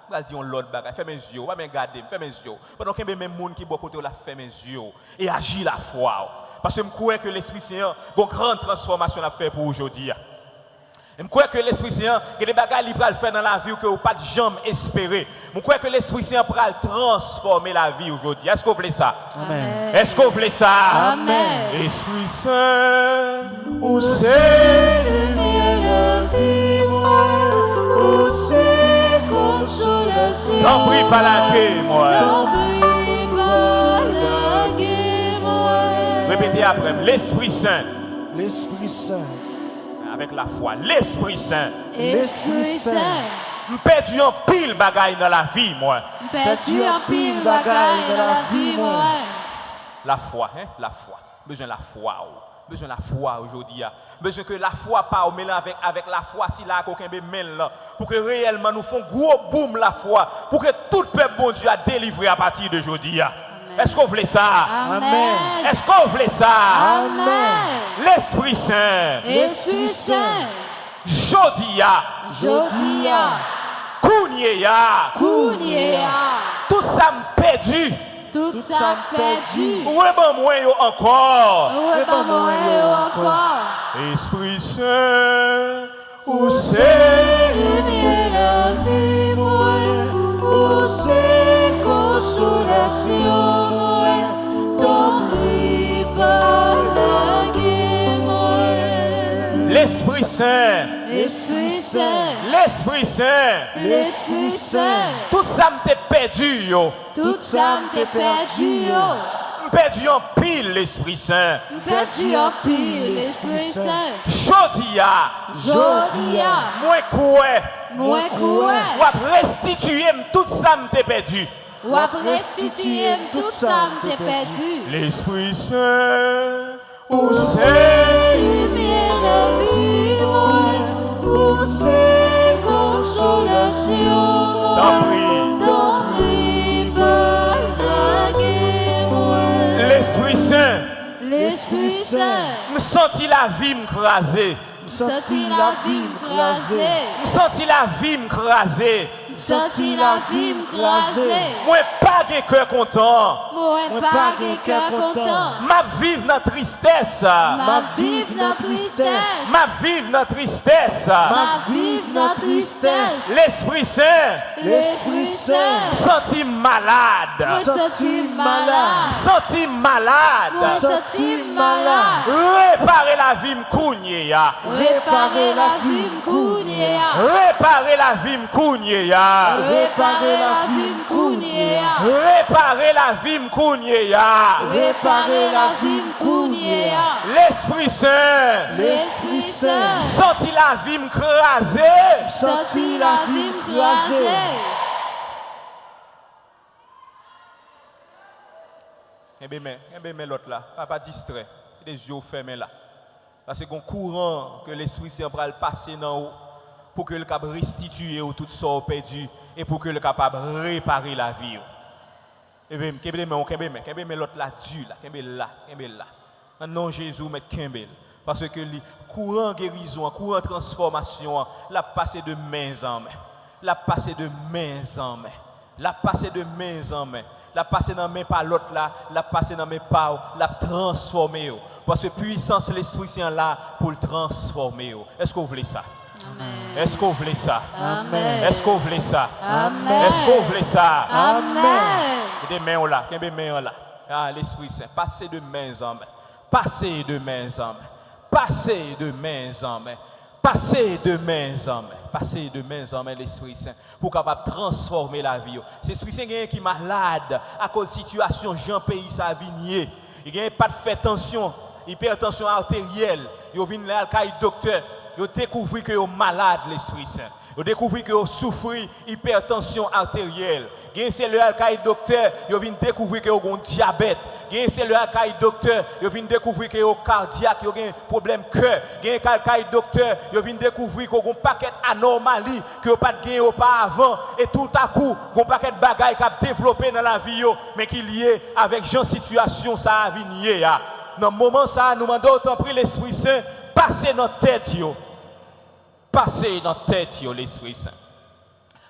Nous allons dire l'autre bagaille. Fais mes yeux, on va me garder, fais mes yeux. Pendant qu'il y a même monde qui bon côté ou là fait mes yeux et agit la foi. Parce que je crois que l'Esprit Saint a une grande transformation à faire pour aujourd'hui. Je crois que l'Esprit Saint a des bagages qu'il va faire dans la vie que vous pas jamais espérer. Je crois que l'Esprit Saint va transformer la vie aujourd'hui. Est-ce que vous voulez ça? Amen. Est-ce que vous voulez ça? Amen. Esprit Saint, où c'est lumière de vie, moi, où c'est consolation. T'en prie par la gueule, moi. T'en prie par la gueule, moi. Répétez après. L'Esprit Saint, L'Esprit Saint, avec la foi. L'Esprit Saint. Esprit Saint, Je perdu en pile bagaille dans la vie, moi. perdu en pile bagaille dans la vie, moi. La foi, hein? La foi. Besoin de la foi. Besoin de la foi aujourd'hui. Besoin que la foi pas au mélange avec la foi si là qu'aucun bémel là. Pour que réellement nous faisons gros boom la foi. Pour que tout le peuple bon Dieu a délivré à partir d'aujourd'hui. Est-ce qu'on voulait ça? Amen. Est-ce qu'on voulait ça? Amen. L'Esprit Saint. Esprit Saint, Jodia. Jodia, Kounyeya. Kounia, Tout ça me perdu. tout ça perdu. Où est mon moyen encore? Où est pas moi encore? Esprit Saint, où c'est lumière de vie, moi, où c'est consolation, moi. T'en prie par la gueule, moi. l'Esprit Saint, Esprit Saint, l'Esprit Saint. l'Esprit Saint, Tout ça m'était perdu, yo. tout ça m'était perdu, yo. Perdu en pile l'Esprit Saint. Perdu en pile, l'Esprit Saint. Jodia, Jodia, moi quoi? moi quoi? Ou à restituer tout ça m'était perdu. Ou à restituer tout ça m'était perdu. L'Esprit Saint, où c'est Lumière de vie, moi, où c'est consolation, moi. T'en prie. T'en prie par la gueule, moi. L'Esprit Saint, L'Esprit Saint, me senti la vie m'craser. senti la vie m'craser. Me senti la vie m'craser. Senti la vie m'craser. Moi pas de cœur content. Moi pas de cœur content. Ma vive dans tristesse. Ma vive dans tristesse. Ma vive dans tristesse. Ma vive dans tristesse. L'Esprit Saint, L'Esprit Saint, senti malade. senti malade. Senti malade. Senti malade. Réparer la vie m'kounye ya. Réparer la vie m'kounia. Réparer la vie m'kounye ya. Réparer la vie m'kounia. Réparer la vie m'kounye ya. Réparer la vie m'kounia. L'Esprit Saint, L'Esprit Saint, senti la vie m'craser. senti la vie m'craser. Eh bien, l'autre là, pas distrait, des yeux fermés là. Parce que un courant que l'Esprit Saint va le passer dans haut pour que le capable restituer tout ça perdu et pour que le capable réparer la vie. Eh bien, l'autre là, Dieu là, là. Dans le nom de Jésus, mettre Kembel. Parce que le courant guérison, courant transformation, l'a passé de main en main. L'a passé de main en main. L'a passé de main en main. La passer dans mes pas l'autre là, la passer dans mes pas, la transformer. Parce que puissance l'Esprit Saint là pour le transformer. Est-ce que vous voulez ça? Amen. Est-ce que vous voulez ça? Amen. Est-ce que vous voulez ça? Amen. Est-ce que vous voulez ça? Amen. Des mains là, des mains là. Ah, l'Esprit Saint, passez de main en main. Passez de main en main. Passez de main en main. Passez de main en main. Passez de main en main l'Esprit Saint pour capable transformer la vie. C'est l'Esprit Saint qui est malade à cause de la situation Jean pays sa vigné. Il n'y a pas de fait tension, hypertension artérielle. Il vient là le docteur, il découvre que est malade l'Esprit Saint. Il découvre que souffre hypertension artérielle. C'est le docteur, il vient découvrir que vous avez diabète. C'est le docteur, il vient découvrir que vous cardiaque, il y a un problème cœur. C'est docteur, il vient découvrir que vous avez un paquet d'anomalies que vous n'avez pas gagné auparavant. Et tout à coup, vous avez un paquet de bagailles qui a développé dans la vie, mais qui est lié avec une situation, ça a vigné. Dans le moment, ça, nous demandons autant pris l'Esprit Saint, passez dans la tête. Passez dans la tête, l'Esprit Saint.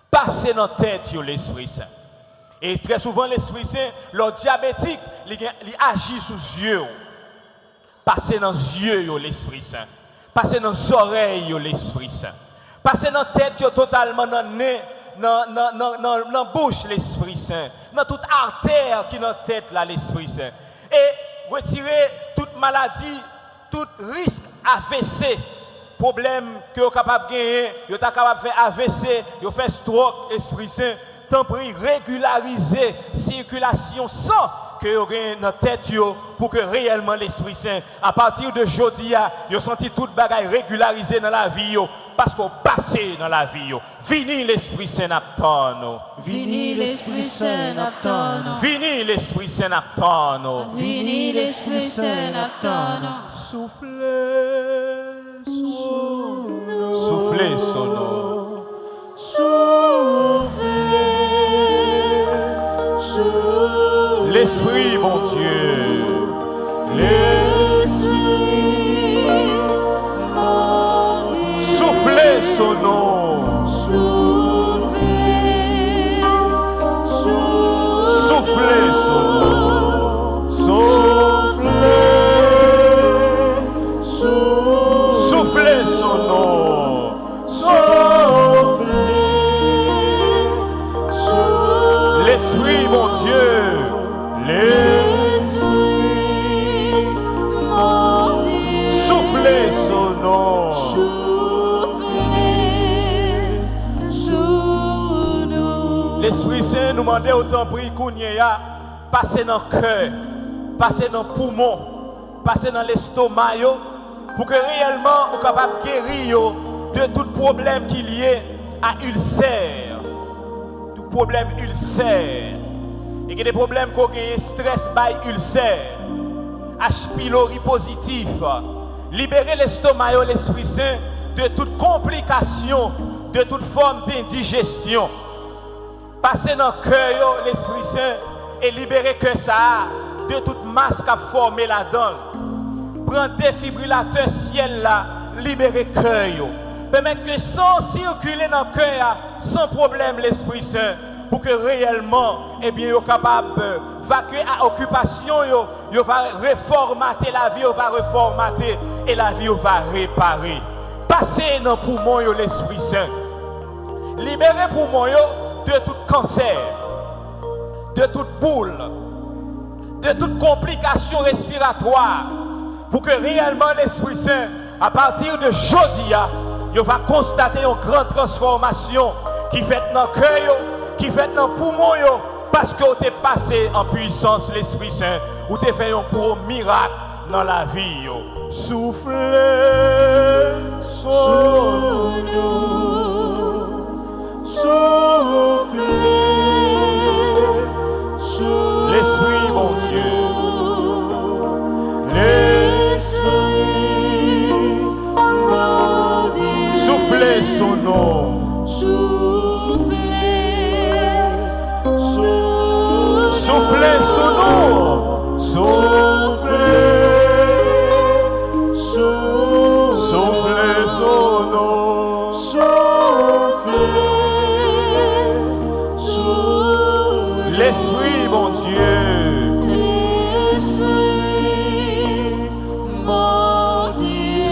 Passez dans la tête, l'Esprit Saint. Et très souvent, l'Esprit Saint, le diabétique, il agit sous les yeux. Passez dans les yeux, l'Esprit Saint. Passez dans les oreilles, l'Esprit Saint. Passez dans la tête, totalement dans le nez, dans la bouche, l'Esprit Saint. Dans toute artère qui est dans la tête, là, l'Esprit Saint. Et retirez toute maladie, tout risque AVC. Problème que vous êtes capable de gagner, vous êtes capable de faire AVC, vous faites stroke, Esprit Saint. Tant pis, régulariser circulation sang que vous avez dans la tête pour que réellement l'Esprit Saint, à partir de aujourd'hui, vous senti toute bagaille régularisée dans la vie parce qu'on passe dans la vie. Vini l'Esprit Saint n'attend. Vini l'Esprit Saint n'attend. Vini l'Esprit Saint n'attend. Vini l'Esprit Saint n'attend. Soufflez sur nous. Soufflez sur nous. L'Esprit, mon Dieu. L'Esprit, mon Dieu. Soufflez sur nous. Soufflez, Soufflez sur nous. Soufflez sur nous. L'Esprit, mon Dieu. Soufflez sur nous. L'Esprit Saint nous demande autant prier qu'on y a, passer dans le cœur, passer dans le poumon, passer dans l'estomac, pour que réellement on soit capable de guérir de tout problème qui est lié à ulcère. Tout problème ulcère. Et que des problèmes qu'on a stress by ulcère. H. pylori positif. Libérer l'estomac, l'Esprit Saint, de toute complication, de toute forme d'indigestion. Passer dans le cœur, l'Esprit Saint, et libérer que ça de toute masse qui a formé là-dedans. Prendre défibrillateur ciel là, libérer le cœur. Permettre que sans circuler dans le cœur, sans problème, l'Esprit Saint, pour que réellement, eh bien, vous capable vacuer à occupation, vous va reformater la vie, vous va reformater et la vie vous va réparer. Passez dans le poumon, l'Esprit Saint. Libérez le poumon de tout cancer, de toute boule, de toute complication respiratoire, pour que réellement l'Esprit Saint, à partir de jeudi, vous va constater une grande transformation qui fait dans le cœur, qui fait dans le poumon, parce que vous êtes passé en puissance l'Esprit Saint, vous avez fait un gros miracle dans la vie. Soufflez sur nous. L'Esprit, mon Dieu. L'Esprit, mon Dieu. Soufflez sur nous. Soufflez sur nous. Soufflez sur nous. L'Esprit, mon Dieu.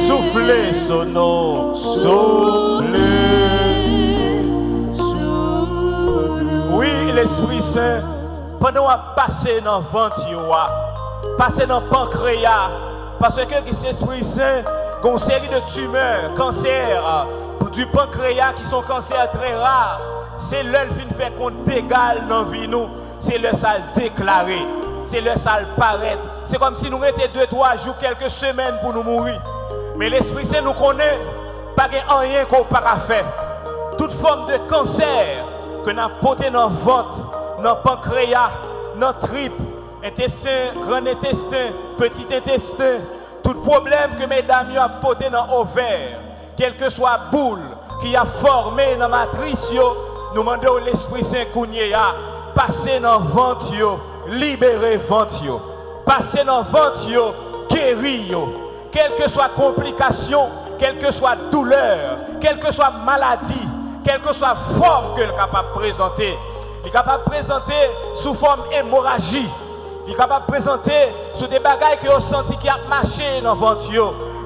Soufflez sur nous. Oui, l'Esprit Saint, pendant qu'on passe dans le ventre, passer dans le pancréas, parce que l'Esprit Saint, il y a une série de tumeurs, cancers du pancréas qui sont cancers très rares. C'est l'heure qui fait qu'on dégale dans la vie, c'est le ça déclaré, c'est le ça paraître. C'est comme si nous étions 2-3 jours, quelques semaines pour nous mourir. Mais l'Esprit Saint nous connaît, pas rien qu'on peut pas faire. Toute forme de cancer que nous avons porté dans le ventre, dans le pancréas, dans le tripe, intestin, grand intestin, petit intestin, tout problème que mesdames ont porté dans l'ovaire, quelle que soit la boule qui a formé dans la matrice, nous demandons à l'Esprit Saint Kounyea, passer dans le ventre, libérer le ventre, passer dans le ventre, guérir, quelle que soit complication, quelle que soit douleur, quelle que soit maladie, quelle que soit forme que le capable de présenter. Il est capable de présenter sous forme hémorragie. Il est capable de présenter sur des bagailles que vous senti qui a marché dans votre vie.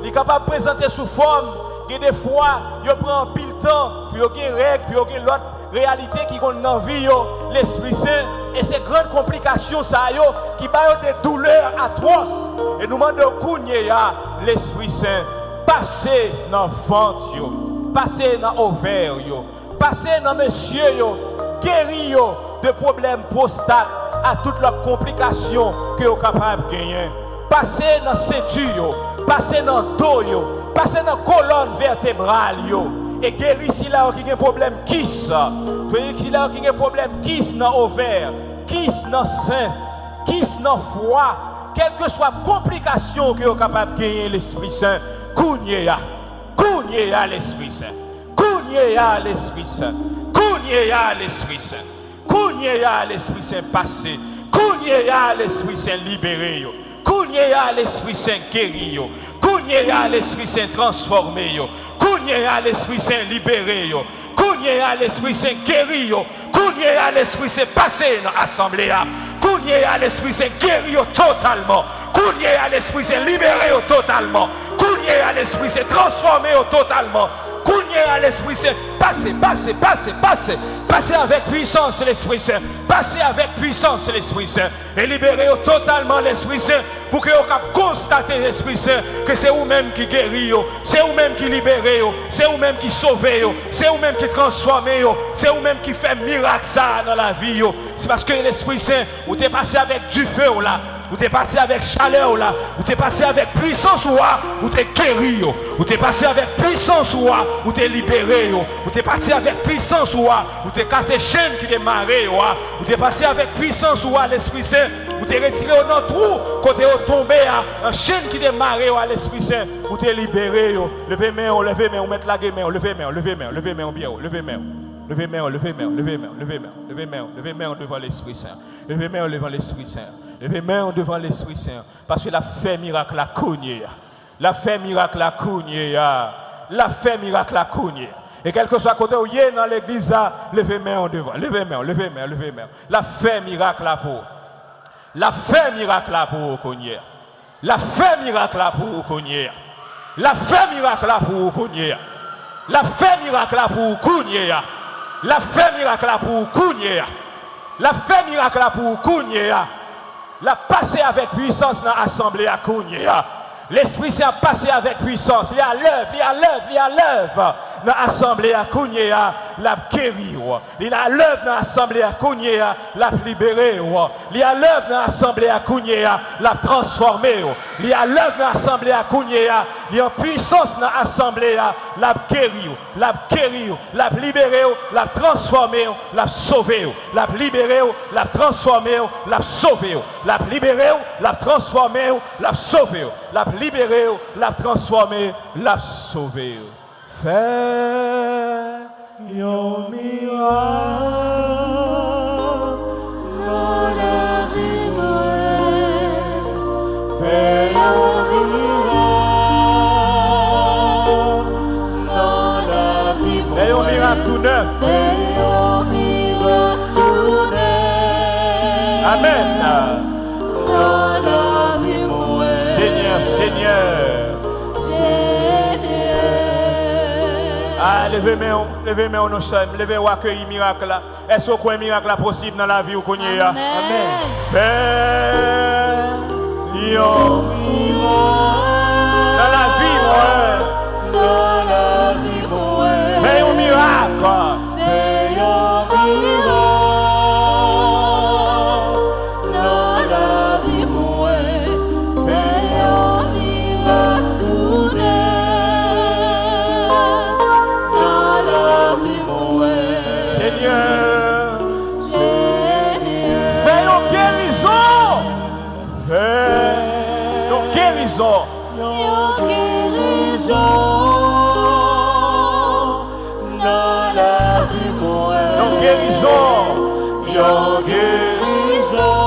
Il est capable de présenter sous forme que des fois, vous prend pile temps pour vous avez des règles, pour vous avez l'autre réalité qui est dans la vie, l'Esprit Saint. Et ces grandes complications qui ont des douleurs atroces. Et nous demandons l'Esprit Saint, passez dans le ventre, passez dans l'ovaire, passez dans monsieur, guéris de problèmes prostate à toutes leurs complications que vous êtes capable de gagner. Passez dans la ceinture, passez dans le dos, passez dans la colonne vertébrale. Et guérissez là qui a un problème kiss. Guérissez là qui a un problème kiss dans l'ovaire, kiss dans le sein, kiss dans le foie. Quelle que soit la complication que vous êtes capable de gagner l'Esprit Saint, cognez à l'Esprit Saint. Cognez à l'Esprit Saint. Cognez à l'Esprit Saint. Cognez à l'Esprit Saint passé. Cognez à l'Esprit Saint libéré. Cognez à l'Esprit Saint guéri. Cognez à l'Esprit Saint transformé. Cognez à l'Esprit Saint libéré. Cognez à l'Esprit Saint guéri. Cognez à l'Esprit Saint passé dans l'assemblée. Cognez à l'Esprit Saint guéri totalement. Cognez à l'Esprit Saint libéré totalement. Cognez à l'Esprit Saint transformé totalement. Cognez à l'Esprit Saint. Passez avec puissance l'Esprit Saint. Passez avec puissance l'Esprit Saint. Et libérez totalement l'Esprit Saint pour que vous constatez l'Esprit Saint que c'est vous-même qui guérit, c'est vous-même qui libérez, c'est vous-même qui sauvez, c'est vous-même qui transformez, c'est vous-même qui fait miracle ça dans la vie. C'est parce que l'Esprit Saint, vous êtes passé avec du feu là. Vous êtes passé avec chaleur là, vous êtes passé avec puissance là, vous êtes guéri, vous êtes passé avec puissance là, vous êtes libéré, vous êtes passé avec puissance là, vous êtes cassé chaîne qui démarré, vous êtes passé avec puissance là, l'Esprit Saint, vous êtes retiré dans le trou, côté vous tombé en chaîne qui démarré à l'Esprit Saint, vous êtes libéré, levez main, mettez la main, levez main bien, levez main. Levez main devant l'Esprit Saint. Levez main devant l'Esprit Saint. Levez main devant l'Esprit Saint. Parce que la fait miracle à cogner. La fait miracle à cogner. La fait miracle à cogner. Et quel que soit côté où il est dans l'église, levez main devant. Levez main. La fait miracle à pour. La fait miracle à pour cogner. La fait miracle à pour cogner. La fait miracle à pour cogner. La fait miracle à pour cogner. La fait miracle pour Kounia. La fait miracle pour Kounia. La passé avec puissance dans l'assemblée à Kounia. L'Esprit Saint a passé avec puissance. Il y a l'œuvre dans l'assemblée à Kounia. La guéri. Il y a l'œuvre dans l'assemblée à Kounia. La libéré. Il y a l'œuvre dans l'assemblée à Kounia. La transformé. Il y a l'œuvre dans l'assemblée à Kounia. Il y a puissance dans l'assemblée à la guéri. La libéré. La transformé. La sauvé. La libéré. La transformé. La sauvé. La libéré. La transformé. La sauvé. La libéré, la transformé, la sauvé. Fais un miracle dans la vie, fais un miracle dans la vie, fais un miracle tout neuf. Fais un miracle tout neuf. Amen. Dans la vie, Seigneur. Ah, levez-moi nos chambres, levez-vous accueillir miracle là. Est-ce qu'il y a un miracle possible dans la vie où qu'on y est? Amen. Fais un miracle dans la vie, moi. Dans la vie, moi. Fais un miracle. Fais un miracle dans la vie, moi. Fais un miracle tout neuf dans la vie, moi. Seigneur, fais nos guérisons. Fais nos guérisons. Nos guérisons dans la vie, moi. Nos guérisons. Nos guérisons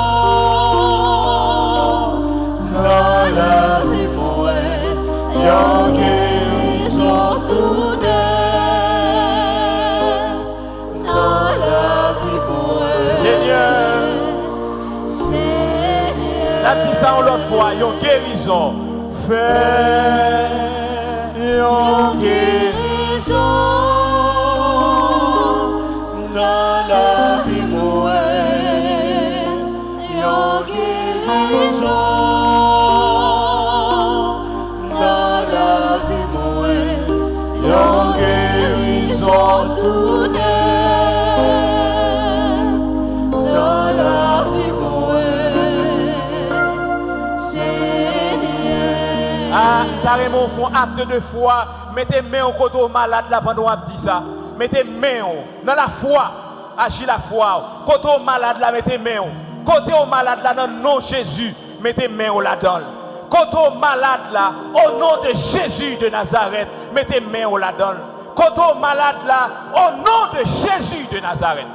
dans la vie, moi. Nos guérisons tout neuf dans la vie, moi. Seigneur, Seigneur. La dit ça en l'autre fois, yon guérison. Fais yon guérison dans la vie moi, yon guérison dans la vie moi, yon guérison tout neuf dans la vie moi, Seigneur. Ah, carrément, font acte de foi. Mettez main au côté malade là pendant qu'on dit ça. Mettez main dans la foi. Agis la foi. Côté malade là, mettez main. Côté malade là, dans le nom de Jésus, mettez main là-dedans. Côté malade là, au nom de Jésus de Nazareth, mettez main là-dedans. Côté malade là, au nom de Jésus de Nazareth.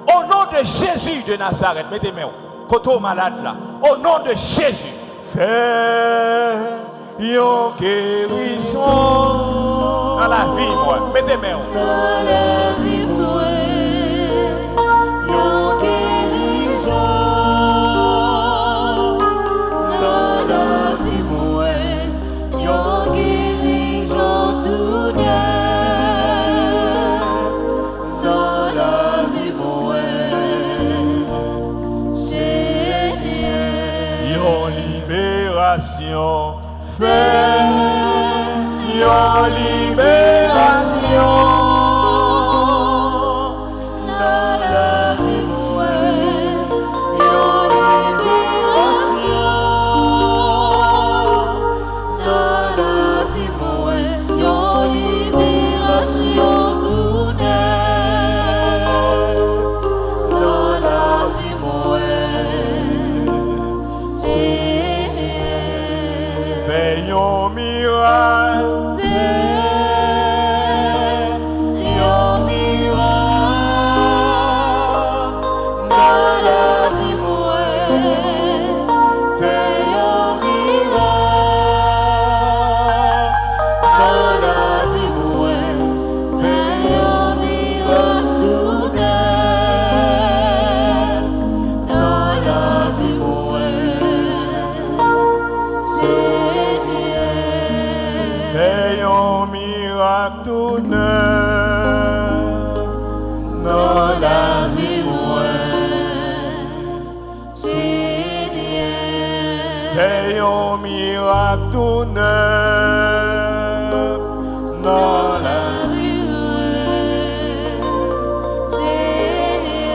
Au nom de Jésus de Nazareth, mettez main. Côté malade là, au nom de Jésus. Fais yon guérison dans la vie, moi. Mettez main. Dans la vie, moi, yon guérison. Dans la vie, moi, yon guérison tout neuf. Dans la vie, moi, Seigneur. Yon libération. Fais yon libération dans la vie, moi, yon libération dans la vie, moi, yon libération tout neuf dans la vie, moi, Seigneur. Fais yon miracle. Tout neuf dans la vie, moi, Seigneur. Fais yon miracle tout neuf dans la vie, Seigneur.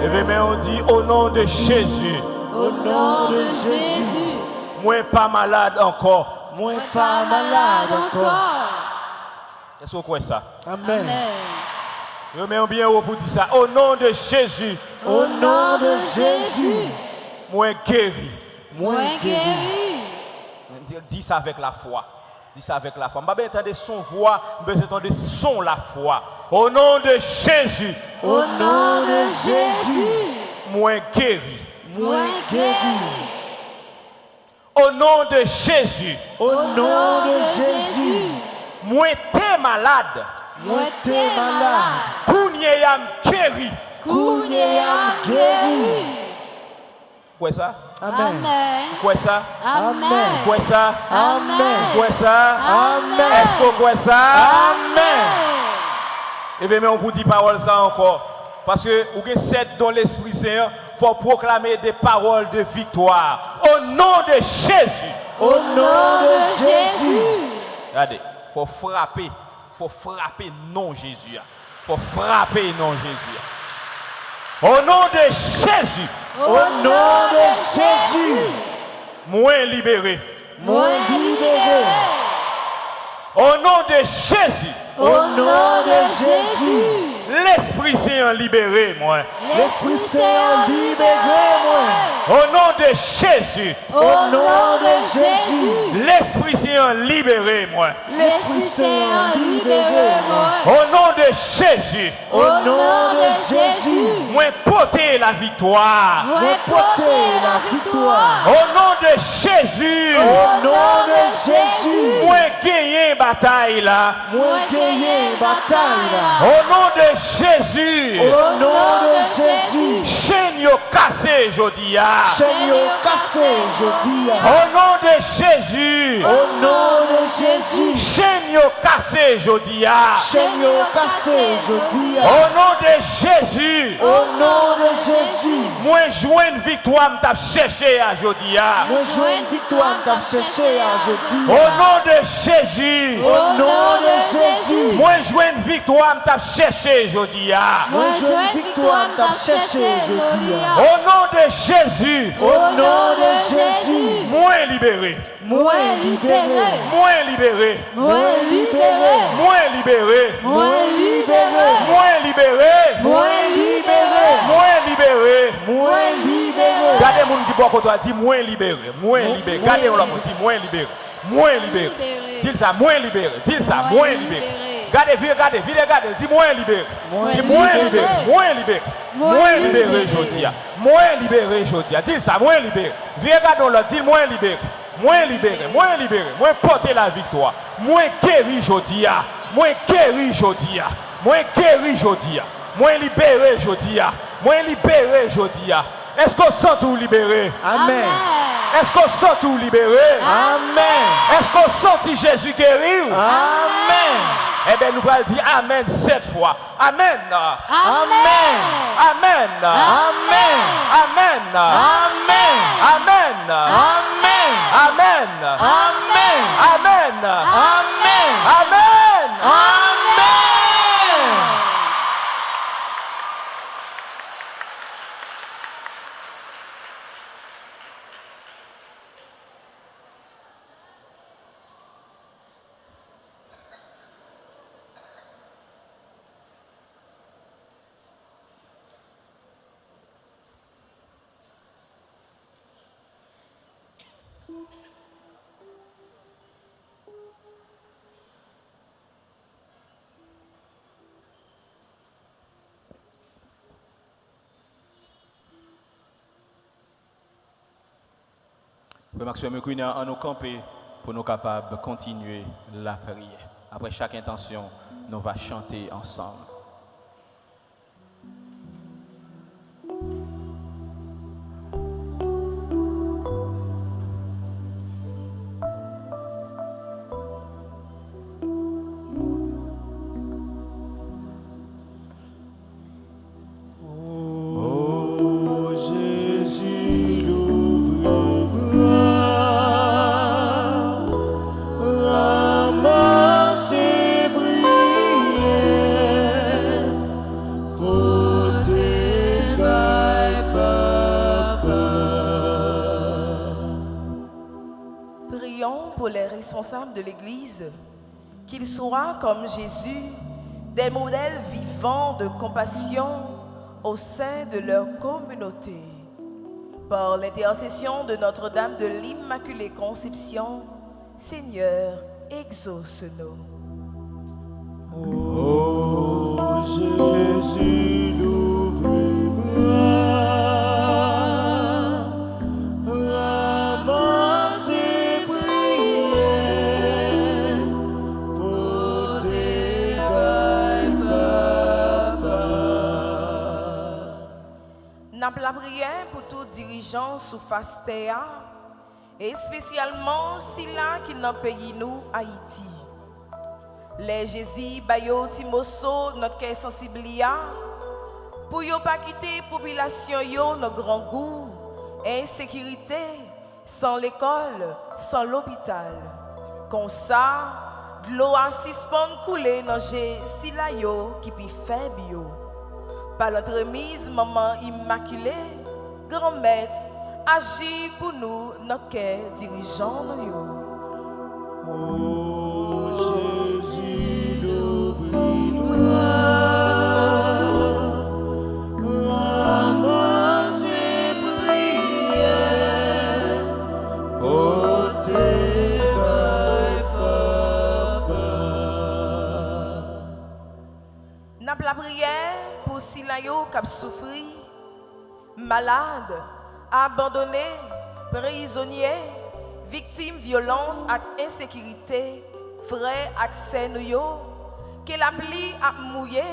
Et bien on dit au nom de Jésus. Au nom de Jésus. Moi pas malade encore. Moi pas malade encore. Est-ce que vous croyez ça? Amen. Je mets bien haut pour dire ça. Au nom de Jésus. Au nom de Jésus. Moi guéri. Moi guéri. Dis ça avec la foi. Dis ça avec la foi. Je vais entendre son voix, je vais entendre son la foi. Au nom de Jésus. Au nom de Jésus. Moi guéri. Moi guéri. Au nom de Jésus. Au nom de Jésus. Moi t'es malade. Moi t'es malade. Kounye yam guéri. Kounye yam guéri. Quoi ça? Amen. Quoi ça? Amen. Quoi ça? Amen. Quoi ça? Amen. Est-ce que quoi ça? Amen. Et bien, on vous dit parole ça encore. Parce que vous avez 7 dans l'Esprit Saint, il faut proclamer des paroles de victoire. Au nom de Jésus. Au nom de Jésus. Regardez, il faut frapper non Jésus. Il faut frapper non Jésus. Au nom de Jésus. Au nom de Jésus. Moins libéré. Moins libéré. Au nom de Jésus. Au nom de Jésus. L'Esprit Saint libéré, moi. L'Esprit Saint libéré, moi. Au nom de Jésus. Au nom de Jésus. L'Esprit Saint libéré, moi. L'Esprit Saint libéré, moi. Au nom de Jésus. Au nom de Jésus. Moi porter la victoire. Moi porter la victoire. Au nom de Jésus. Au nom de Jésus. Moi gagner bataille là. Moi gagner bataille là. Au nom de Jésus. Au nom de Jésus. Chaîne yo cassé cassé jodi a. Chaîne yo cassé jodi a. Au nom de Jésus. Au nom de Jésus. Chaîne yo cassé jodi a. Chaîne yo cassé jodi a. Au nom de Jésus. Au nom de Jésus. Moi joindre victoire m't'a cherché à jodi a. Moi joindre victoire m't'a cherché à jodi a. Au nom de Jésus. Au nom de Jésus. Moi joindre victoire m't'a cherché jodi a. Moi joindre victoire m't'a cherché jodi a. Au nom de Jésus. Au nom de Jésus. Moi libéré. Moi libéré. Moi libéré. Moi libéré. Moi libéré. Moi libéré. Moi libéré. Moi libéré. Moi libéré. Moi libéré. Regardez moun qui boit côté dit moins libéré. Moins libéré. Regardez on l'a dit moins libéré. Moins libéré. Dis ça moins libéré. Dis ça moins libéré. Regardez, regardez, dis moins libéré. Dis moins libéré. Moins libéré. Moins libéré jodi a. Moins libéré jodi a. Dis ça moins libéré. Viens regardons le dit moins libéré. Moins libéré, moins libéré, moins porter la victoire, moins guéri jodi a, moins guéri jodi a, moins guéri jodi a, moins libéré jodi a, moins libéré jodi a. Est-ce qu'on sent tout libéré? Amen. Est-ce qu'on sent tout libéré? Amen. Est-ce qu'on sent Jésus guérir? Amen. Eh bien, nous allons dire Amen 7 fois. Amen. Amen. Amen. Amen. Amen. Amen. Amen. Amen. Amen. Amen. Amen. Amen. Amen. Amen. Maxime Mekouina, en nous camper pour nous capables de continuer la prière. Après chaque intention, nous allons chanter ensemble. De l'Église, qu'ils soient comme Jésus, des modèles vivants de compassion au sein de leur communauté. Par l'intercession de Notre-Dame de l'Immaculée Conception, Seigneur, exauce-nous. Oh Jésus, l'ouvre-moi. La prière pour tout dirigeant sous face terre et spécialement si là qui dans pays nous Haïti. Les Jésus bayo timoso notre cœur sensibilia pour yo pas quitter population yo nos grand goût insécurité sans l'école, sans l'hôpital. Comme ça, de l'eau a suspend couler dans si là yo qui pi faible yo. Par notre mise, maman immaculée, grand-maître, agit pour nous, nos cœurs dirigeants nous. Oh Jésus, l'ouvre-moi. Ramasse prières, portez papa. N'a la prière pour si la yo k'ap souffri, malade, abandonné, prisonnier, victime violence et insécurité, frère accès nous yo, que la pluie a mouillé,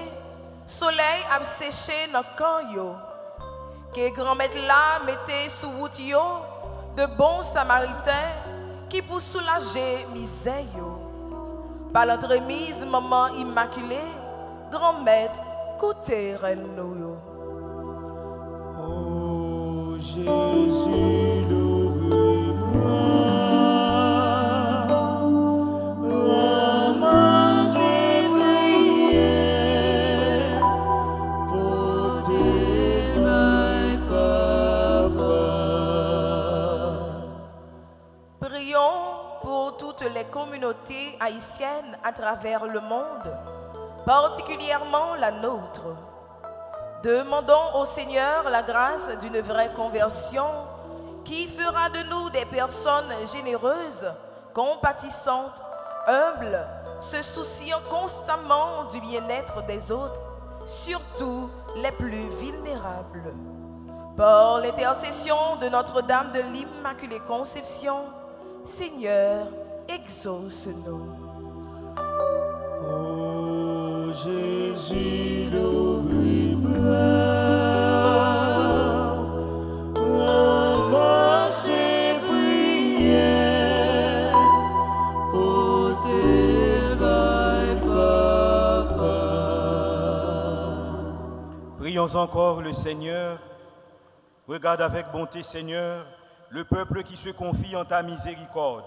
soleil a séché dans camp yo, que grand-mère là mettait sous route yo, de bons samaritains qui pour soulager misère yo. Par l'entremise maman immaculée, grand-mère côté reine nous yo. Oh Jésus, l'ouvre-moi, ramasse les prières pour tes mains, papa. Prions pour toutes les communautés haïtiennes à travers le monde, particulièrement la nôtre. Demandons au Seigneur la grâce d'une vraie conversion qui fera de nous des personnes généreuses, compatissantes, humbles, se souciant constamment du bien-être des autres, surtout les plus vulnérables. Par l'intercession de Notre-Dame de l'Immaculée Conception, Seigneur, exauce-nous. Oh Jésus, l'ouvre-moi, ramasse les prières pour tes mains, papa. Prions encore le Seigneur. Regarde avec bonté, Seigneur, le peuple qui se confie en ta miséricorde.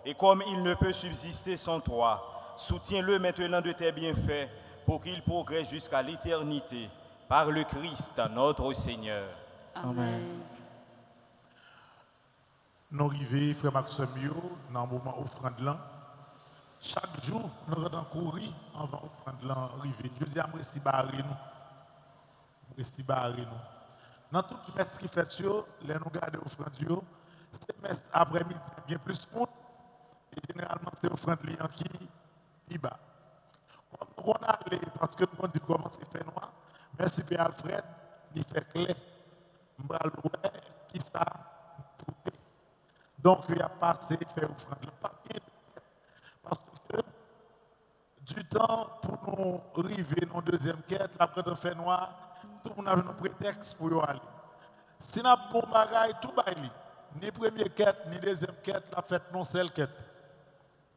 Et comme il ne peut subsister sans toi, soutiens-le maintenant de tes bienfaits pour qu'il progresse jusqu'à l'éternité. Par le Christ, notre Seigneur. Amen. Nous arrivons, frère Maxime, dans le moment offrande là. Chaque jour, nous allons courir avant offrande là arriver. Je dis à moi, si barré nous. Resti barré nous. Dans toute messe qui fait sur, les nous garder offrande yo, c'est messe après-midi, il y a plus de monde. Et généralement, c'est offrande qui bat. On a allé, parce que nous dit comment c'est fait noir. Merci Père Alfred, il fait clair. Qui ça? Donc, il a passé faire offrande. Parce que du temps pour nous arriver dans la deuxième quête, après de faire noir, tout le monde a un prétexte pour y aller. Si nous avons bon bagage, tout bail. Ni première quête, ni deuxième quête, la fête non seule quête.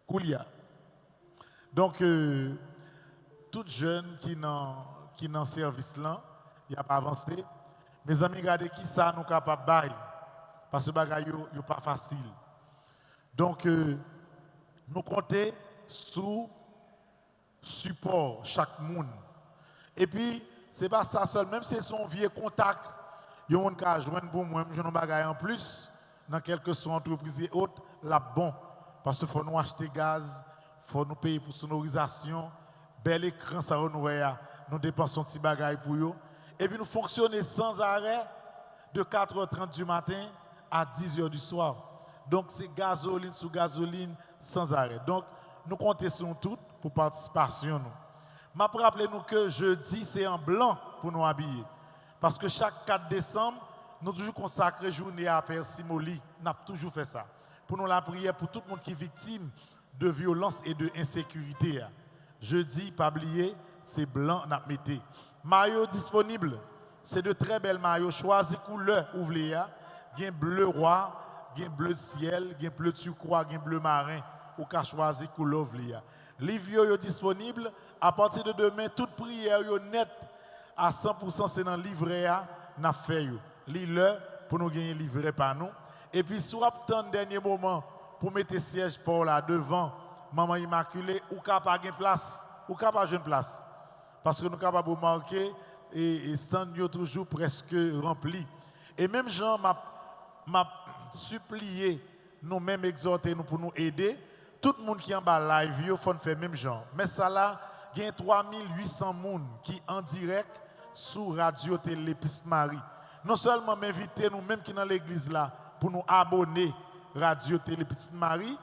Koulia. Donc, tout jeune qui dans service là, il a pas avancé. Mes amis, regardez qui ça nous capable de bailler. Parce que le bagage n'est pas facile. Donc, nous comptons sur support chaque monde. Et puis, ce n'est pas ça seul. Même si c'est son vieux contact, il y a un qui a joindre pour moi, je n'ai pas en plus, dans quelque soit entreprise et autres, là bon. Parce qu'il faut nous acheter gaz, il faut nous payer pour sonorisation, bel écran, ça nous dépensons petit bagaille pour eux. Et puis nous fonctionnons sans arrêt de 4h30 du matin à 10h du soir. Donc c'est gasoline sous gasoline sans arrêt. Donc nous comptons sur tout pour participation. Je me rappelle nous que jeudi c'est en blanc pour nous habiller. Parce que chaque 4 décembre, nous toujours consacré journée à Père Simoli. Nous avons toujours fait ça. Pour nous la prière pour tout le monde qui est victime de violence et de insécurité. Jeudi, pas oublier, c'est blanc, nous avons mis. Maillot disponible, c'est de très belles maillots. Choisis couleur, ouvrez. Il y a bleu roi, il y a bleu ciel, il y a bleu turquoise, il y a bleu marin. Ou qu'à choisir couleur, ouvrez. Livre disponible. À partir de demain, toute prière net à 100% c'est dans le livret à n'a fait. Lis-le pour nous gagner livret par nous. Et puis, si vous avez un dernier moment pour mettre siège pour là devant Maman Immaculée, ou capable de place, ou capable de place. Parce que nous sommes capables de marquer et stand toujours presque rempli. Et même Jean m'a supplié, nous même exhorté nous pour nous aider. Tout le monde qui est en bas live, il faut faire même genre. Mais ça là, il y a 3800 personnes qui en direct sur Radio Télé Piste Marie. Non seulement m'inviter nous-mêmes qui sont dans l'église là pour nous abonner Radio Télé Petite Marie,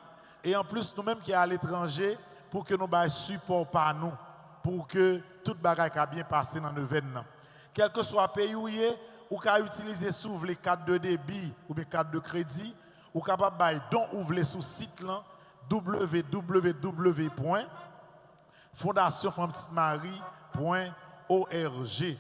et en plus nous-mêmes qui sommes à l'étranger pour que nous ayons support par nous, pour que tout bagage a bien passé dans le événement. Quel que soit le pays où il est, ou qu'à utiliser sous les cartes de débit ou les cartes de crédit, ou capable de don ouvrir sur le site là www.fondationfempetitemarie.org.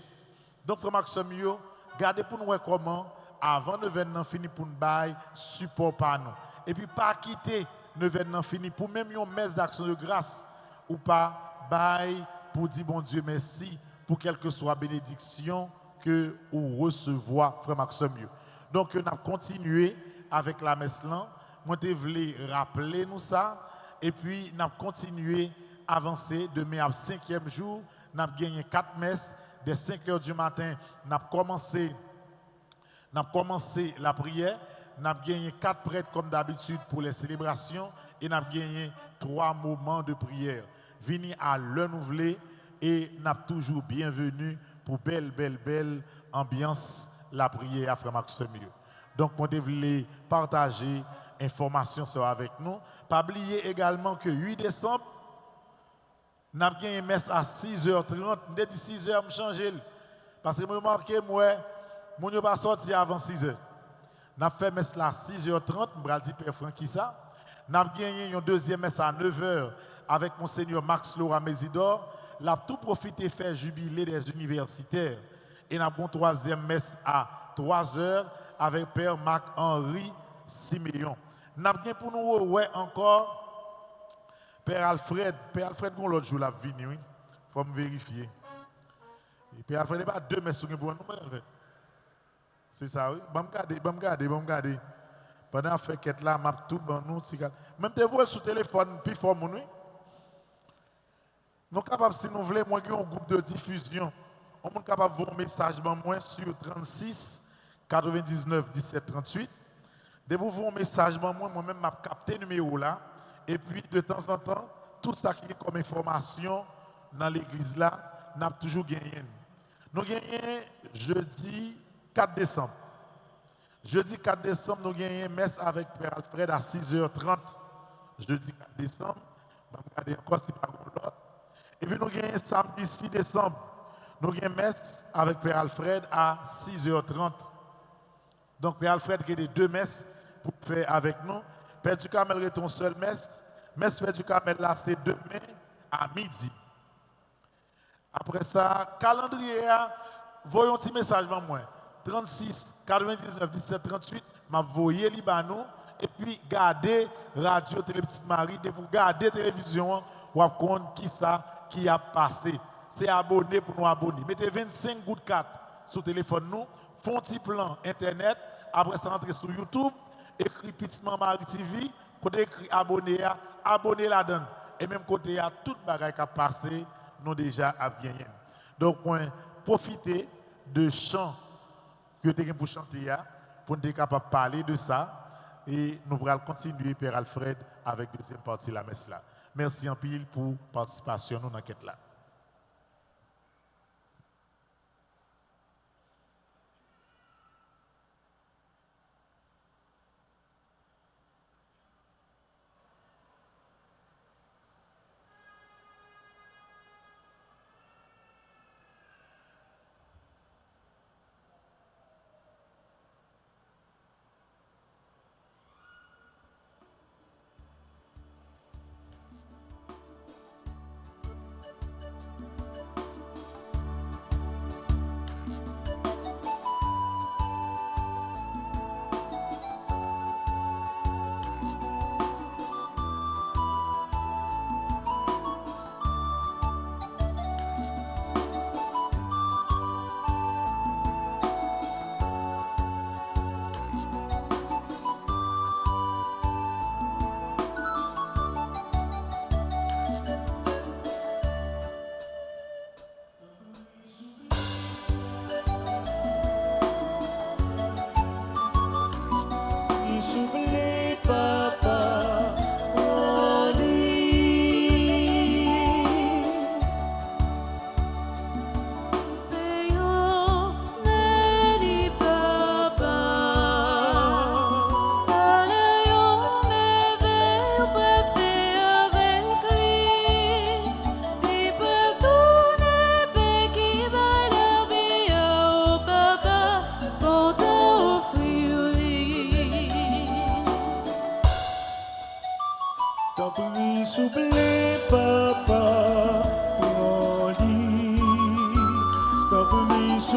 Donc, Frère Maxime, Gardez pour nous voir comment, avant l'événement fini pour nous bailler support par nous. Et puis pas quitter l'événement fini pour même une messe d'action de grâce ou pas bailler pour dire bon Dieu merci pour quelle que soit bénédiction que vous recevoir, frère Maxime. Donc, on a continué avec la messe là. Moi, je voulais rappeler nous ça. Et puis, on a continué à avancer. Demain, à 5e jour, on a gagné 4 messes. Dès 5 heures du matin, on a commencé la prière. On a gagné 4 prêtres comme d'habitude pour les célébrations. Et on a gagné 3 moments de prière. Venez à l'heure nous voulez. Et on a toujours bienvenue pour belle ambiance la prière à Frère Maxime. Donc, moi, je voulais partager information sur avec nous. Pas oublier également que 8 décembre, nous avons une messe à 6h30. Dès 6h, je change. Parce que je remarqué, moi, je ne suis pas sorti avant 6h. Nous avons fait messe à 6h30, je vais dire Père Francky ça. Nous avons gagné une deuxième messe à 9h avec Monseigneur Max Laura Mésidor. Nous avons tout profité de faire jubilé des universitaires. Et nous avons une troisième messe à 3h avec Père Marc-Henri Siméon. Nous avons pour nous encore Père Alfred. Père Alfred, l'autre jour, la venu, oui. Il faut me vérifier. Et Père Alfred, il n'y a pas 2 messes pour nous. C'est ça, oui. Bon, regardez. Pendant que fait là, m'a tout bon nous. Même te voir sur téléphone, puis fort mon oui. Nous sommes capables, si nous voulons, moi, un groupe de diffusion. On est capable de voir un message sur 36 99 17 38. De vous voir un message moi-même, je capté le numéro là. Et puis, de temps en temps, tout ça qui est comme information dans l'église là, nous avons toujours gagné. Nous gagnons jeudi 4 décembre. Jeudi 4 décembre, nous gagnons messe avec Père Alfred à 6h30. Jeudi 4 décembre, je vais regarder encore si pas l'autre. Et puis nous gagnons samedi 6 décembre. Nous gagnons messe avec Père Alfred à 6h30. Donc Père Alfred qui a 2 messes pour faire avec nous. Père du Carmel est ton seul messe. Messe Père du Carmel là, c'est demain à midi. Après ça, calendrier, voyons un petit message pour moi. 36 99 17 38, m'a voyé Libanon et puis garder radio télé Petite Marie, de vous garder télévision, ou compte qui ça qui a passé. C'est abonné pour nous abonner. Mettez 25 gouttes 4 sur le téléphone nous, font un petit plan internet, après ça entrer sur YouTube, écrit Petite Marie TV, côté écrit abonné la-dedans. Et même côté à toute bagaille qui a passé, nous déjà à bien. Donc, profitez de chants que vous avez pour chanter, pour être capable de parler de ça. Et nous allons continuer, Père Alfred, avec la deuxième partie de la messe là. Merci en pile pour la participation dans l'enquête là.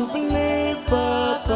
S'oublie, papa,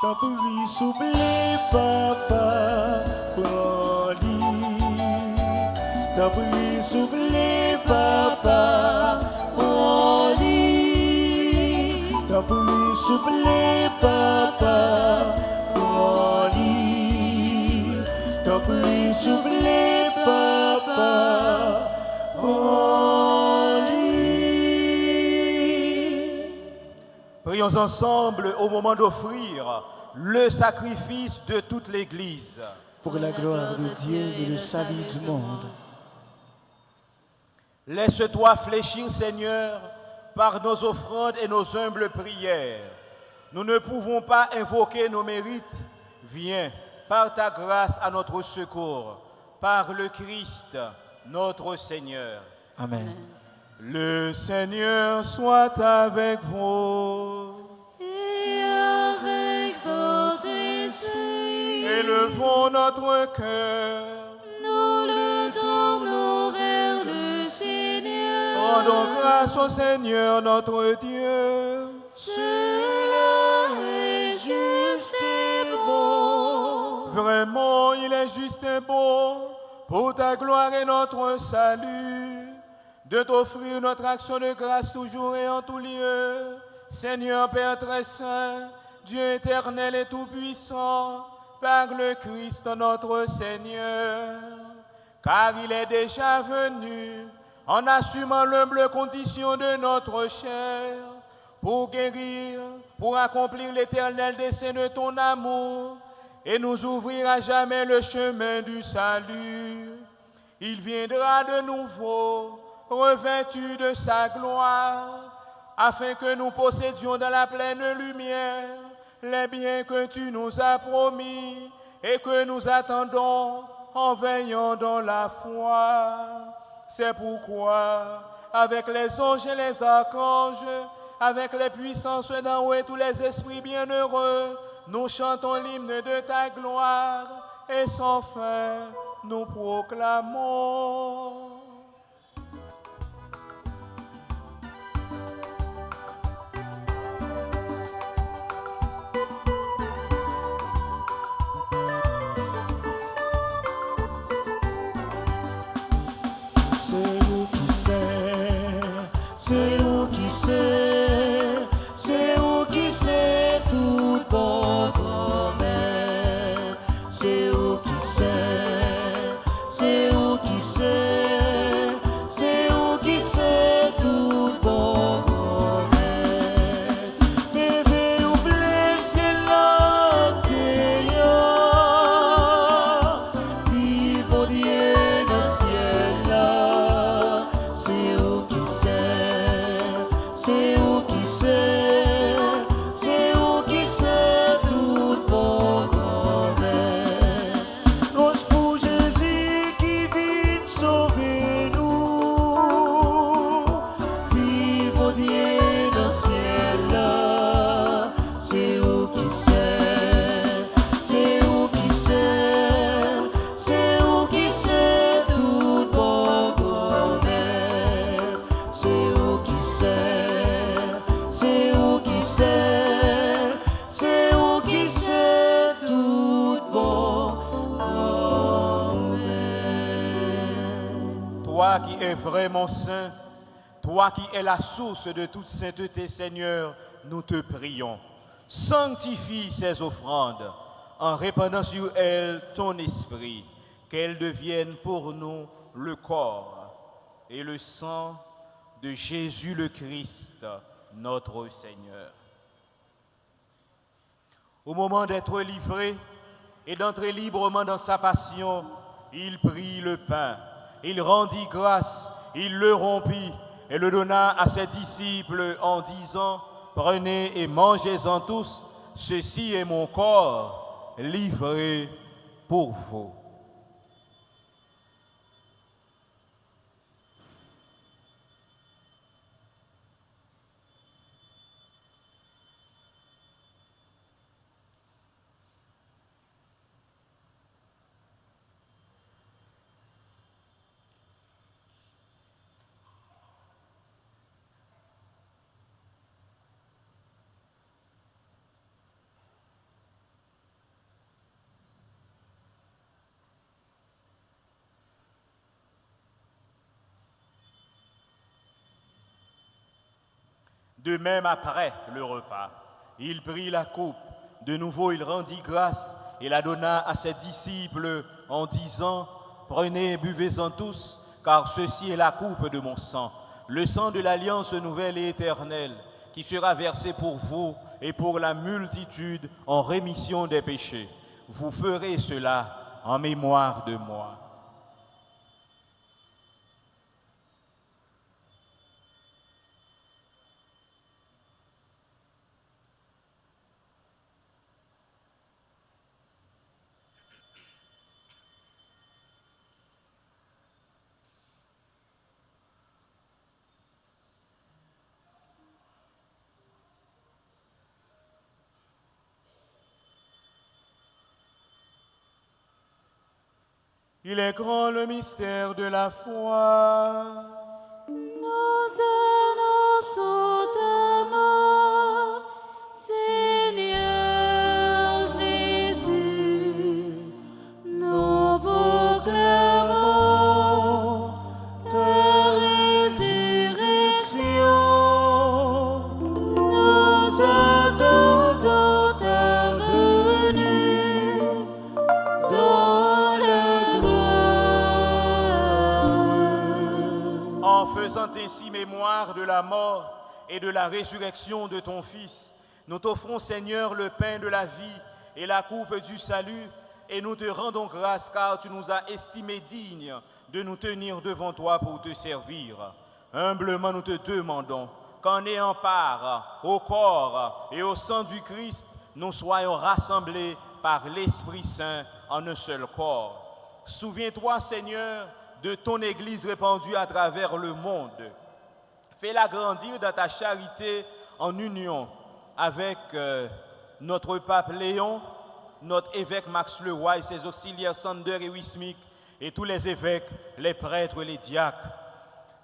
T'as pris souffler, papa, prends-lui. T'as pris souffler, papa, prends-lui. T'as pris souffler, papa, prends-lui. T'as pris souffler, papa, prends-lui. Prions ensemble au moment d'offrir le sacrifice de toute l'Église. Pour la gloire de Dieu et le salut du monde. Laisse-toi fléchir, Seigneur, par nos offrandes et nos humbles prières. Nous ne pouvons pas invoquer nos mérites. Viens, par ta grâce, à notre secours, par le Christ, notre Seigneur. Amen. Le Seigneur soit avec vous. Et avec votre esprit, Élevons notre cœur. nous le tournons vers le Seigneur. Rendons grâce au Seigneur notre Dieu. Cela est juste et bon. Vraiment, il est juste et bon pour ta gloire et notre salut, de t'offrir notre action de grâce toujours et en tout lieu. Seigneur Père très saint, Dieu éternel et tout-puissant, par le Christ notre Seigneur. Car il est déjà venu en assumant l'humble condition de notre chair, pour guérir, pour accomplir l'éternel dessein de ton amour, et nous ouvrir à jamais le chemin du salut. Il viendra de nouveau, revêtu de sa gloire, afin que nous possédions dans la pleine lumière les biens que tu nous as promis et que nous attendons en veillant dans la foi. C'est pourquoi, avec les anges et les archanges, avec les puissances d'en haut et tous les esprits bienheureux, nous chantons l'hymne de ta gloire et sans fin nous proclamons. C'est vous qui sait, c'est vous qui sait, c'est vous qui sait tout bon grand-mère. C'est vous qui sait, c'est vous qui sait, c'est vous qui sait tout bon grand-mère. Bébé ou blessé là dehors, libre Dieu dans le ciel là. C'est vous qui sait, c'est vous qui sait, c'est vous qui sait tout bon grand-mère. Louange pour Jésus qui vient sauver nous. Vive Dieu dans le ciel là. C'est vous qui sait, c'est vous qui sait, c'est vous qui sait tout bon grand-mère. C'est vous qui sait, c'est vous qui sait, c'est vous qui sait tout bon grand-mère. Toi qui es vraiment saint, toi qui es la source de toute sainteté, Seigneur, nous te prions. Sanctifie ces offrandes en répandant sur elles ton esprit, qu'elles deviennent pour nous le corps et le sang de Jésus le Christ, notre Seigneur. Au moment d'être livré et d'entrer librement dans sa passion, il prit le pain, il rendit grâce, il le rompit et le donna à ses disciples en disant: prenez et mangez-en tous, ceci est mon corps livré pour vous. De même, après le repas, il prit la coupe. De nouveau, il rendit grâce et la donna à ses disciples en disant, « Prenez et buvez-en tous, car ceci est la coupe de mon sang, le sang de l'alliance nouvelle et éternelle, qui sera versé pour vous et pour la multitude en rémission des péchés. Vous ferez cela en mémoire de moi. » Il est grand le mystère de la foi. Nous annonçons ta mort, Seigneur Jésus. Nous proclamons ta résurrection. Nous attendons ta venue dans la gloire. En faisant ainsi mémoire de la mort et de la résurrection de ton Fils, nous t'offrons, Seigneur, le pain de la vie et la coupe du salut, et nous te rendons grâce car tu nous as estimés dignes de nous tenir devant toi pour te servir. Humblement, nous te demandons qu'en ayant part au corps et au sang du Christ, nous soyons rassemblés par l'Esprit Saint en un seul corps. Souviens-toi, Seigneur, de ton Église répandue à travers le monde. Fais-la grandir dans ta charité en union avec notre pape Léon, notre évêque Max Leroy et ses auxiliaires Sander et Wismik, et tous les évêques, les prêtres et les diacres.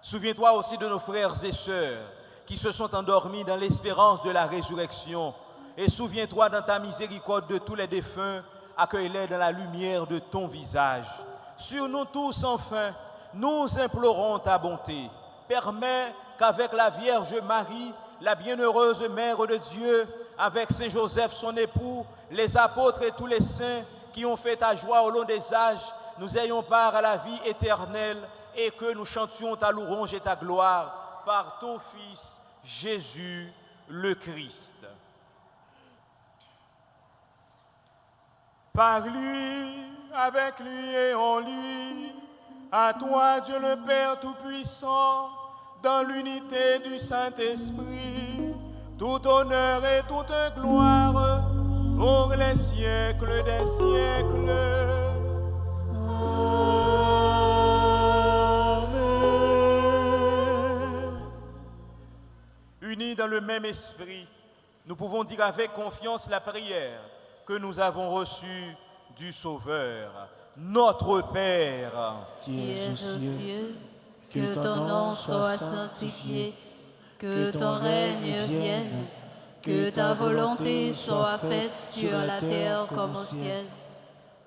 Souviens-toi aussi de nos frères et sœurs qui se sont endormis dans l'espérance de la résurrection. Et souviens-toi dans ta miséricorde de tous les défunts, accueille-les dans la lumière de ton visage. Sur nous tous, enfin, nous implorons ta bonté. Permets qu'avec la Vierge Marie, la bienheureuse Mère de Dieu, avec Saint Joseph, son époux, les apôtres et tous les saints qui ont fait ta joie au long des âges, nous ayons part à la vie éternelle et que nous chantions ta louange et ta gloire par ton Fils, Jésus le Christ. Par lui, avec lui et en lui, à toi Dieu le Père Tout-Puissant, dans l'unité du Saint-Esprit, tout honneur et toute gloire pour les siècles des siècles. Amen. Unis dans le même esprit, nous pouvons dire avec confiance la prière que nous avons reçue du Sauveur. Notre Père, qui es aux cieux, que ton nom soit sanctifié, que ton règne vienne, que ta volonté soit faite sur la terre comme au ciel.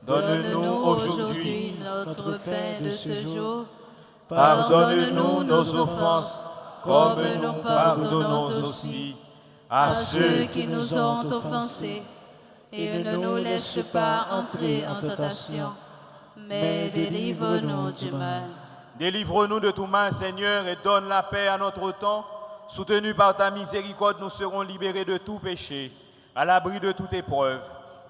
Donne-nous aujourd'hui notre pain de ce jour. Pardonne-nous nos offenses, comme nous pardonnons aussi à ceux qui nous ont offensés. Et ne nous laisse pas entrer en tentation, mais délivre-nous du mal. Délivre-nous de tout mal, Seigneur, et donne la paix à notre temps. Soutenus par ta miséricorde, nous serons libérés de tout péché, à l'abri de toute épreuve.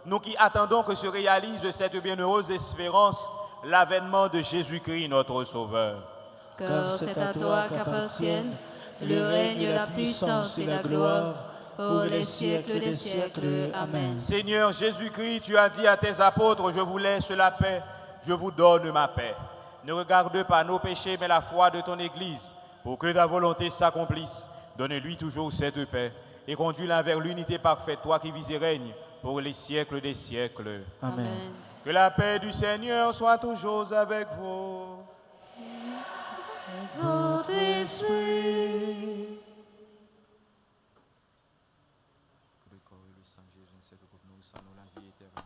Nous qui attendons que se réalise cette bienheureuse espérance, l'avènement de Jésus-Christ, notre Sauveur. Car c'est à toi qu'appartiennent le règne, la puissance et la gloire, pour les siècles des siècles. Amen. Seigneur Jésus-Christ, tu as dit à tes apôtres, je vous laisse la paix, je vous donne ma paix. Ne regarde pas nos péchés, mais la foi de ton Église, pour que ta volonté s'accomplisse. Donne-lui toujours cette paix et conduis-la vers l'unité parfaite, toi qui vis et règnes pour les siècles des siècles. Amen. Que la paix du Seigneur soit toujours avec vous. Votre esprit. Le corps et le sang de Jésus, cette coupe nourrissant-nous la vie éternelle.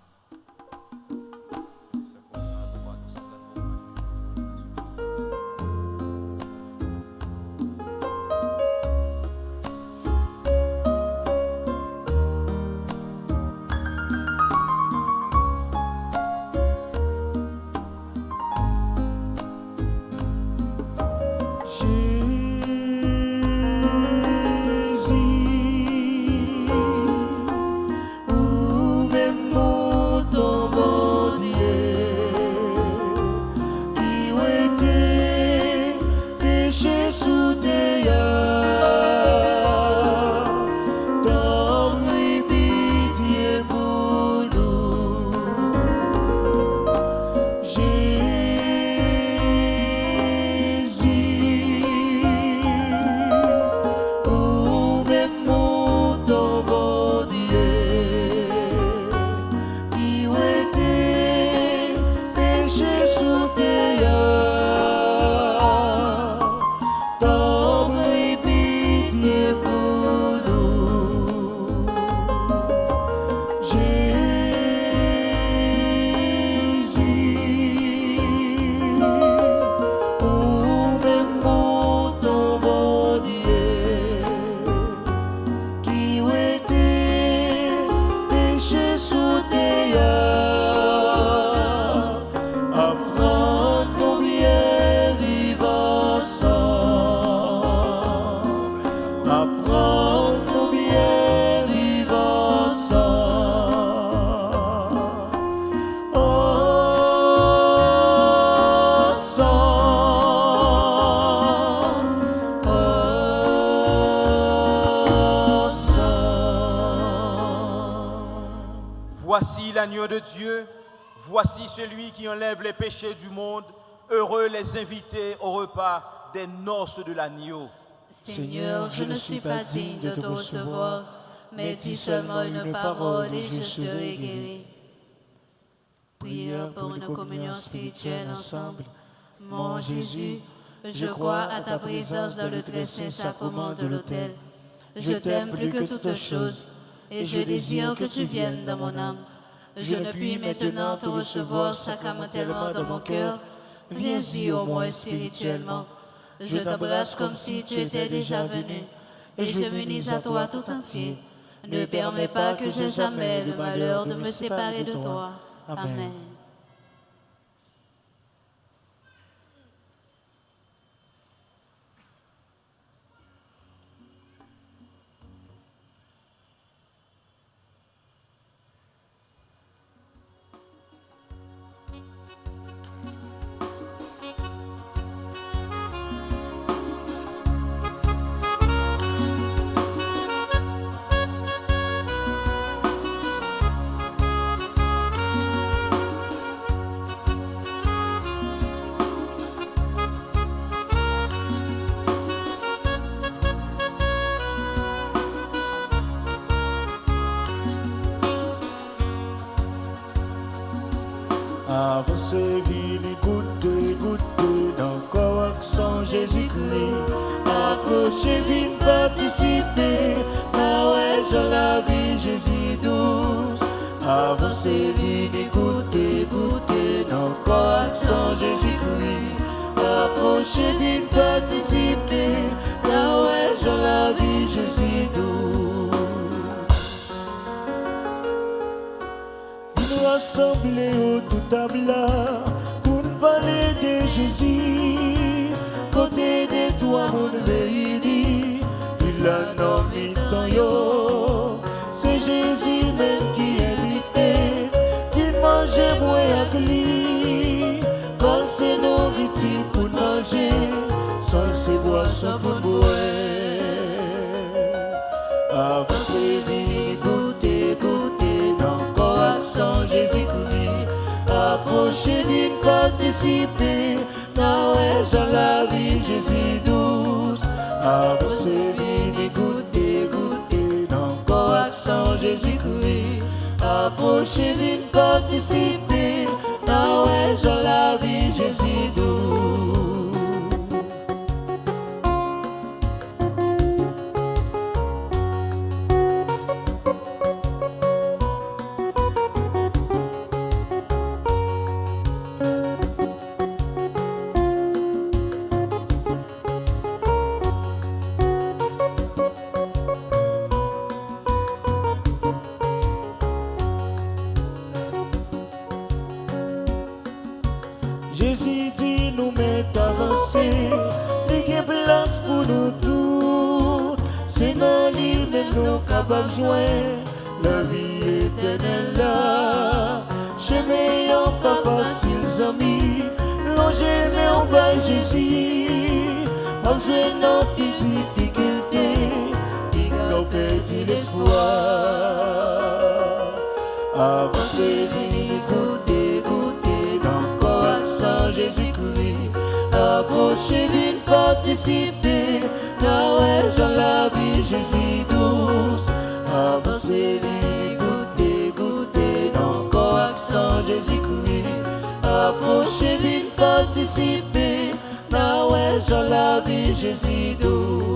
Voici l'agneau de Dieu, voici celui qui enlève les péchés du monde. Heureux les invités au repas des noces de l'agneau. Seigneur, je ne suis pas digne de te recevoir, mais dis seulement une parole et je serai guéri. Prière pour une communion spirituelle ensemble. Mon Jésus, je crois à ta présence dans le très saint sacrement de l'autel. Je t'aime plus que toute chose et je désire que tu viennes dans mon âme. Je ne puis maintenant te recevoir sacramentellement dans mon cœur. Viens-y au moins spirituellement. Je t'embrasse comme si tu étais déjà venu et je m'unis à toi tout entier. Ne permets pas que j'aie jamais le malheur de me séparer de toi. Amen. Avancez, venez goûter, goûter dans le corps sans Jésus-Christ. Approchez, venez participer, ah ouais, je la vie Jésus douce. Avancez, venez goûter, goûter dans le corps sans Jésus-Christ. Approchez, venez participer, ah ouais, je la vie Jésus douce. Rassemblés autour de table pour nous parler de Jésus. Côté de toi, mon réuni, il a nommé ton yo. C'est Jésus même qui invite, qui mange, boire avec lui. Quand c'est nourriture pour manger, sans ses boissons pour boire. Avancez, venez goûter, goûter dans le corps sans Jésus-Christ. Approchez, venez participer, ah ouais, j'en la vie Jésus douce. Avancez, venez goûter, goûter dans le corps sans Jésus-Christ. Approchez, venez participer, ah ouais, j'en la vie Jésus douce. Jésus dit nous met avancer, il y a place pour nous tous. C'est dans lui-même nous capables de joindre la vie éternelle là. Chemin yon pas facile, amis, longer mais on bat Jésus. On joue nos petites difficultés, il nous perdit l'espoir. Avancez, venez goûter, goûter dans le corps sans Jésus-Christ. Approchez, venez participer, ah ouais, j'en la vie Jésus douce. Avancez, venez goûter, goûter dans le corps sans Jésus-Christ. Approchez, venez participer, ah ouais, j'en la vie Jésus douce.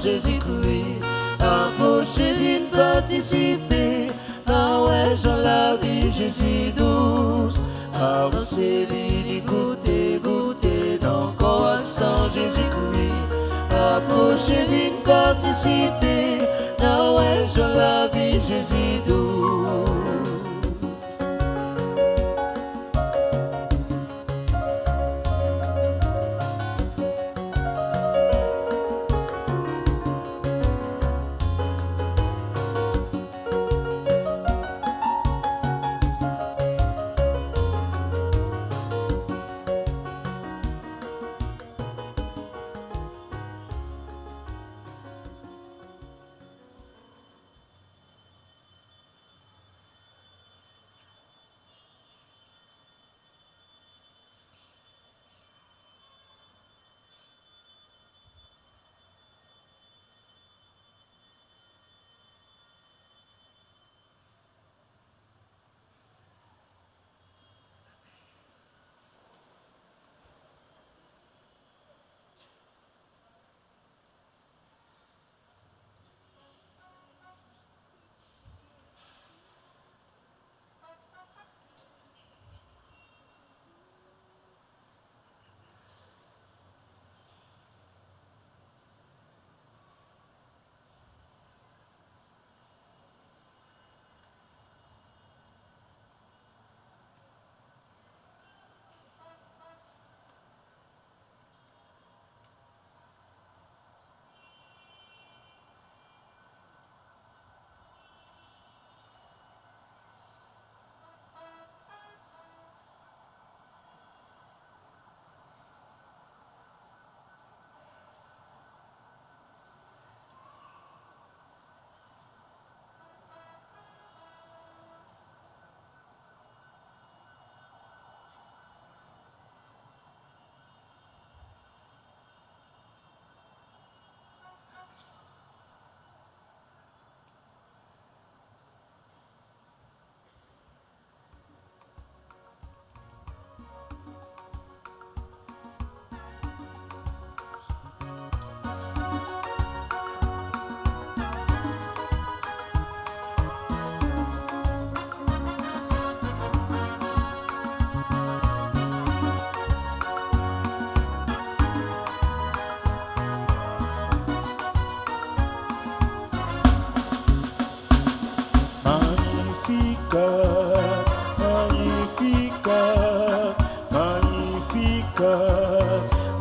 Jésus-Christ. Approchez, viens participer. Ah ouais, Jean la vie, Jésus douce. Avancez, viens écouter, goûter dans correction Jésus-Christ. Approchez, viens participer. Ah ouais, Jean la vie, Jésus douce.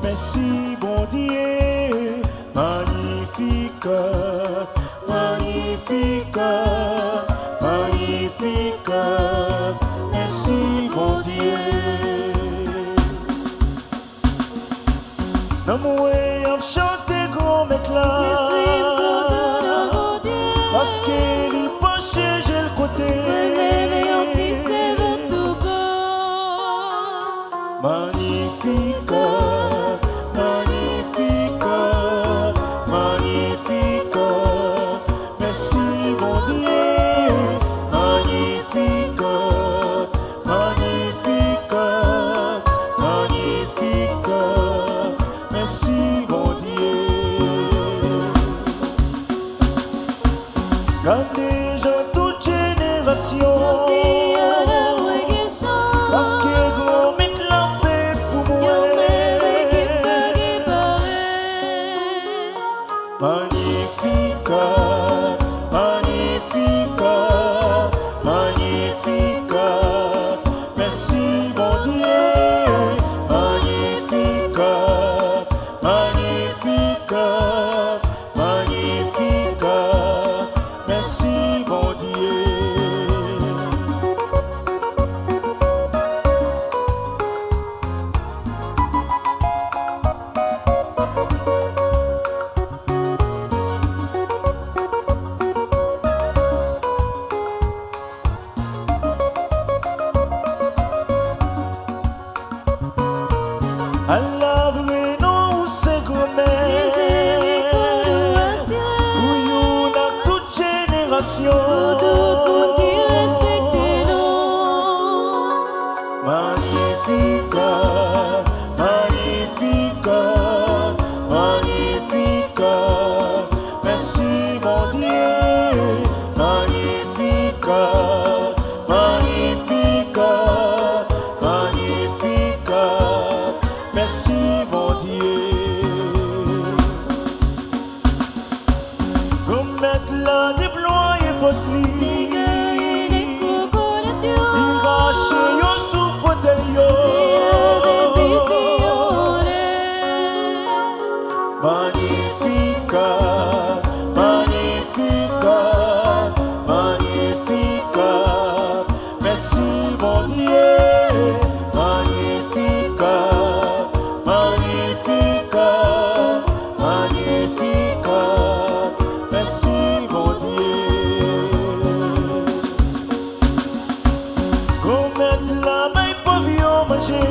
Merci bon Dieu, magnifique, magnifique, magnifique. Merci bon Dieu. Non moi a chanté grand mec là, parce qu'il y penché j'ai le côté. Magnifique, magnifique, magnifique. Merci mon Dieu. Magnifique, magnifique, magnifique. Merci mon Dieu. Gardez gens toute génération, parce que grand mythe l'a fait pour moi. Magnifique, magnifique, magnifique. Merci mon Dieu. Magnifique, magnifique, magnifique. Merci mon Dieu. cause li. Il rache yo sous fauteuil yo. Magnificat, magnificat, magnificat. Merci mon Dieu. Magnificat, magnificat, magnificat. Merci mon Dieu. Commettre la main pour bien manger.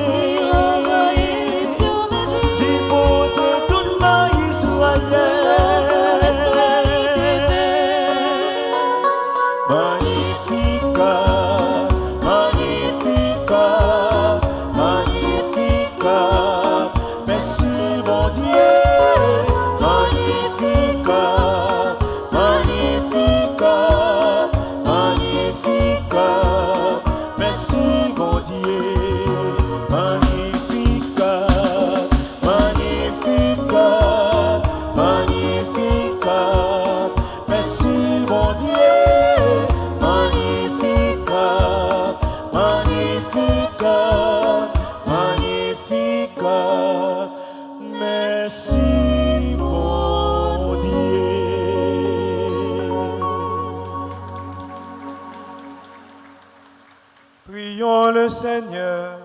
Magnificat, magnificat, magnificat. Merci mon Dieu. Magnificat, magnificat, magnificat. Merci mon Dieu. Magnificat, magnificat, magnificat. Merci mon Dieu. Magnificat, magnificat, magnificat. Merci mon Dieu. Prions le Seigneur.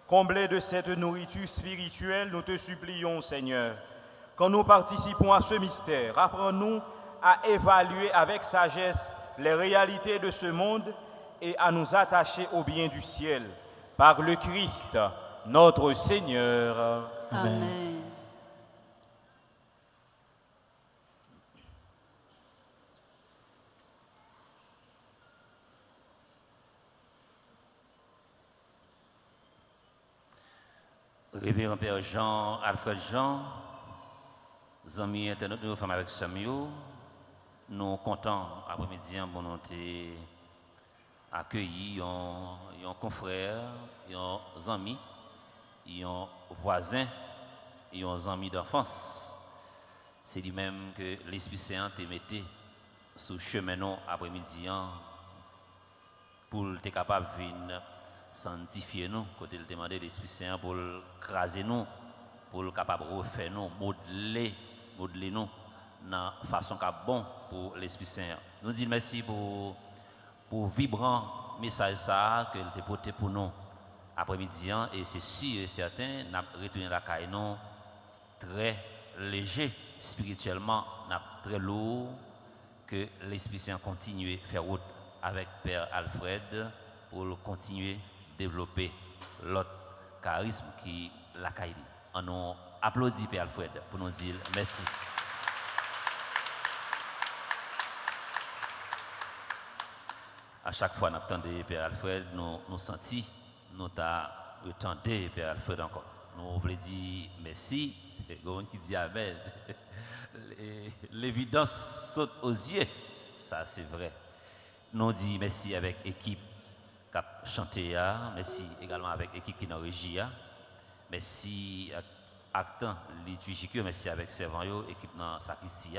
Comblés de cette nourriture spirituelle, nous te supplions, Seigneur. Quand nous participons à ce mystère, apprends-nous à évaluer avec sagesse les réalités de ce monde et à nous attacher au bien du ciel. Par le Christ, notre Seigneur. Amen. Révérend Père Jean, Alfred Jean, amis internautes, nous sommes avec Samuel. Nous comptons après-midi en bon accueillir un confrère, un ami, un voisin, un ami d'enfance. C'est lui-même que l'Esprit Saint te mettait sur le chemin après-midi pour être capable de venir sanctifier nous, quand il demandait l'Esprit Saint pour craser nous, pour être capable de refaire nous, modeler nous dans façon bon pour l'Esprit Saint. Nous disons merci pour vibrant message ça que il porté pour nous après-midi et c'est sûr et certain n'a retourné la caille nous très léger spirituellement, n'a très lourd que l'Esprit Saint continue à faire route avec Père Alfred pour continuer à développer l'autre charisme qui la caille. On nous applaudit Père Alfred pour nous dire merci. À chaque fois, nous attendons Père Alfred, nous sentons, nous attendons Père Alfred encore. Nous voulons dire merci, et qui dit Amen. L'évidence saute aux yeux, ça c'est vrai. Nous disons merci avec l'équipe qui a chanté, merci également avec l'équipe qui est en régie, merci à actant liturgique, merci avec servant, l'équipe dans sacristie,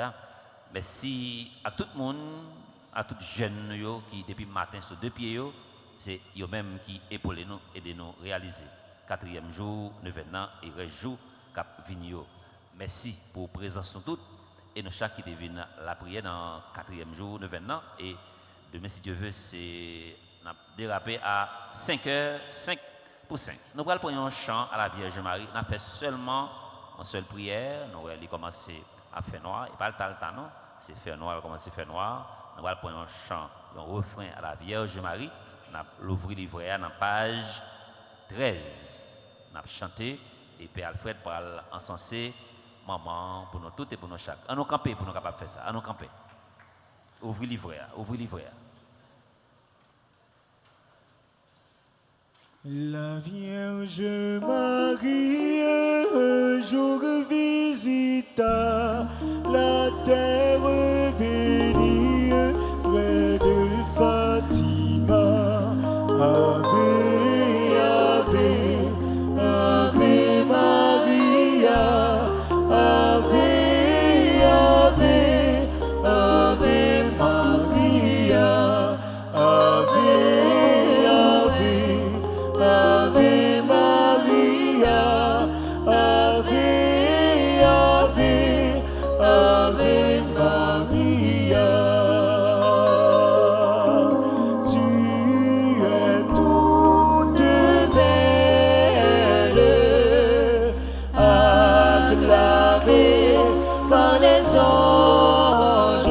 merci à tout le monde. À tous les jeunes qui, depuis le matin, sur deux pieds, c'est eux-mêmes qui épaulent nous et nous réaliser. 4e jour, 9e an et 13 jours, cap vigno. Merci pour la présence de toutes et nous chaque qui devine la prière dans 4e jour, 9e an et demain, si Dieu veut, c'est déraper à 5h05 pour 5. Nous allons prendre un chant à la Vierge Marie. Nous avons fait seulement une seule prière. Nous allons commencer à faire noir. Et pas le temps, non. C'est faire noir, commencer à faire noir. Nous allons prendre un chant, un refrain à la Vierge Marie. Nous allons l'ouvrir livret à la page 13. Nous allons chanter et Père Alfred pour encenser maman pour nous toutes et pour nous chaque. À nous camper pour nous capables de faire ça. À nous camper. Ouvrez livret, ouvrez livret. La Vierge Marie un jour visita la terre bénie près de Fatima. Ave, Ave, Ave Maria, Ave, Ave, Ave Maria. par les anges.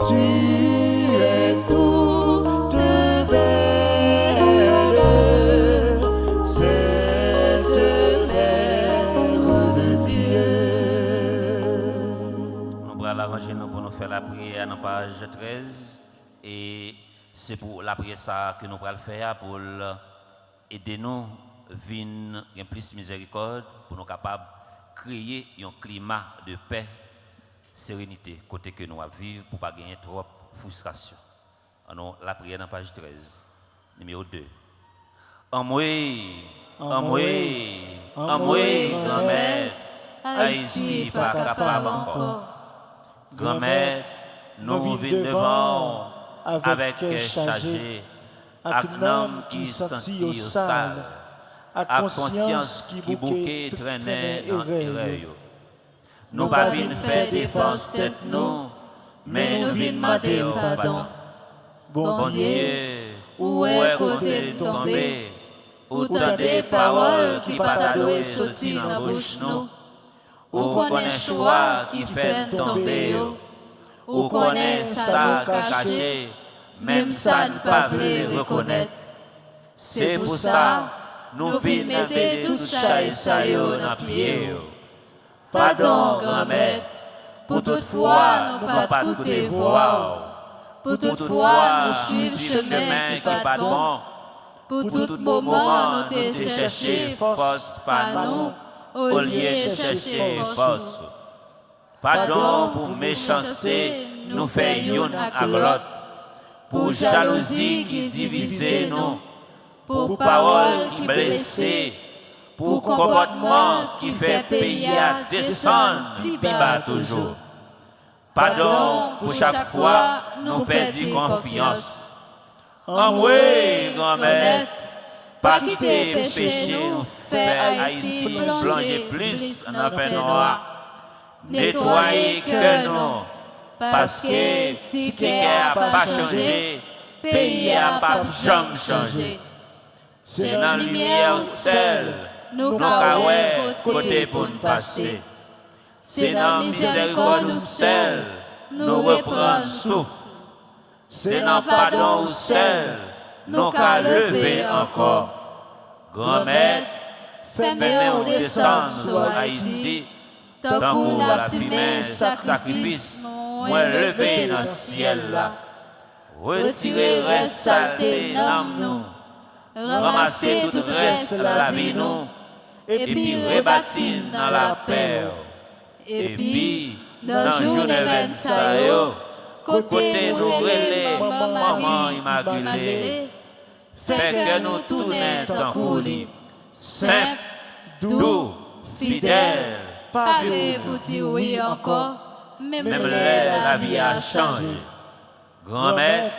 Tu es toute belle, cette mère de Dieu. Nous allons arranger pour nous faire la prière dans la page 13. Et c'est pour la prière ça que nous allons faire pour aider nous à vivre plus miséricorde, pour nous capables de créer un climat de paix, sérénité, côté que nous vivons pour ne pas gagner trop de frustration. Alors, la prière dans la page 13, numéro 2. En moi, grand-mère, Haïti pas capable encore. Grand-mère, nous vivons devant avec cœur chargé, avec l'âme qui sentit au sale, avec conscience qui bouquet traînait dans l'erreur. Nous pas venir faire des forces tête nous, mais nous venons demander pardon. Bon Dieu, où est côté tombé, autant des paroles qui pas doué sortir dans la bouche nous, ou connaît choix qui fait tomber ou connaît ça caché, même ça ne pas voulu reconnaître. C'est pour ça, nous venons mettre tout ça et ça dans pied. Pardon, grand-mère, pour toutefois nous pas écouter voir. Pour toutefois nous suivre chemin qui pas bon. Pour tout moment nous te chercher force par nous, au lieu de chercher force. Pardon pour méchanceté, nous faisons à l'autre. Pour jalousie qui divise nous. Pour paroles qui blessent. Pour comportement qui fait payer à descendre, plus bas toujours. Pardon pour chaque fois nous perdons confiance. En moi, grand-mère, pas quitter péché, nous faire Haïti plonger plus dans la fin noire. Nettoyer que nous, parce que si quelqu'un n'a pas changé, pays n'a pas jamais changé. C'est dans la lumière seule, nous avons côté pour nous passer. C'est dans la miséricorde nous seul, nous reprenons souffle. C'est dans le pardon seul, nous avons lever encore. Grand-mère, fais-moi descendre sur Haïti. Tant que la fumée, sacrifice, moi levé dans le ciel là. Retirez reste saleté dans nous, ramassez tout reste la vie nous, et puis rebâtir dans la paix. Et puis, dans le jour de 25, côté nous relais, maman immaculée, fait que nous tournions tant coulis, simple, doux, fidèle. Paré pour dire oui encore, même la vie a changé. Grand-mère,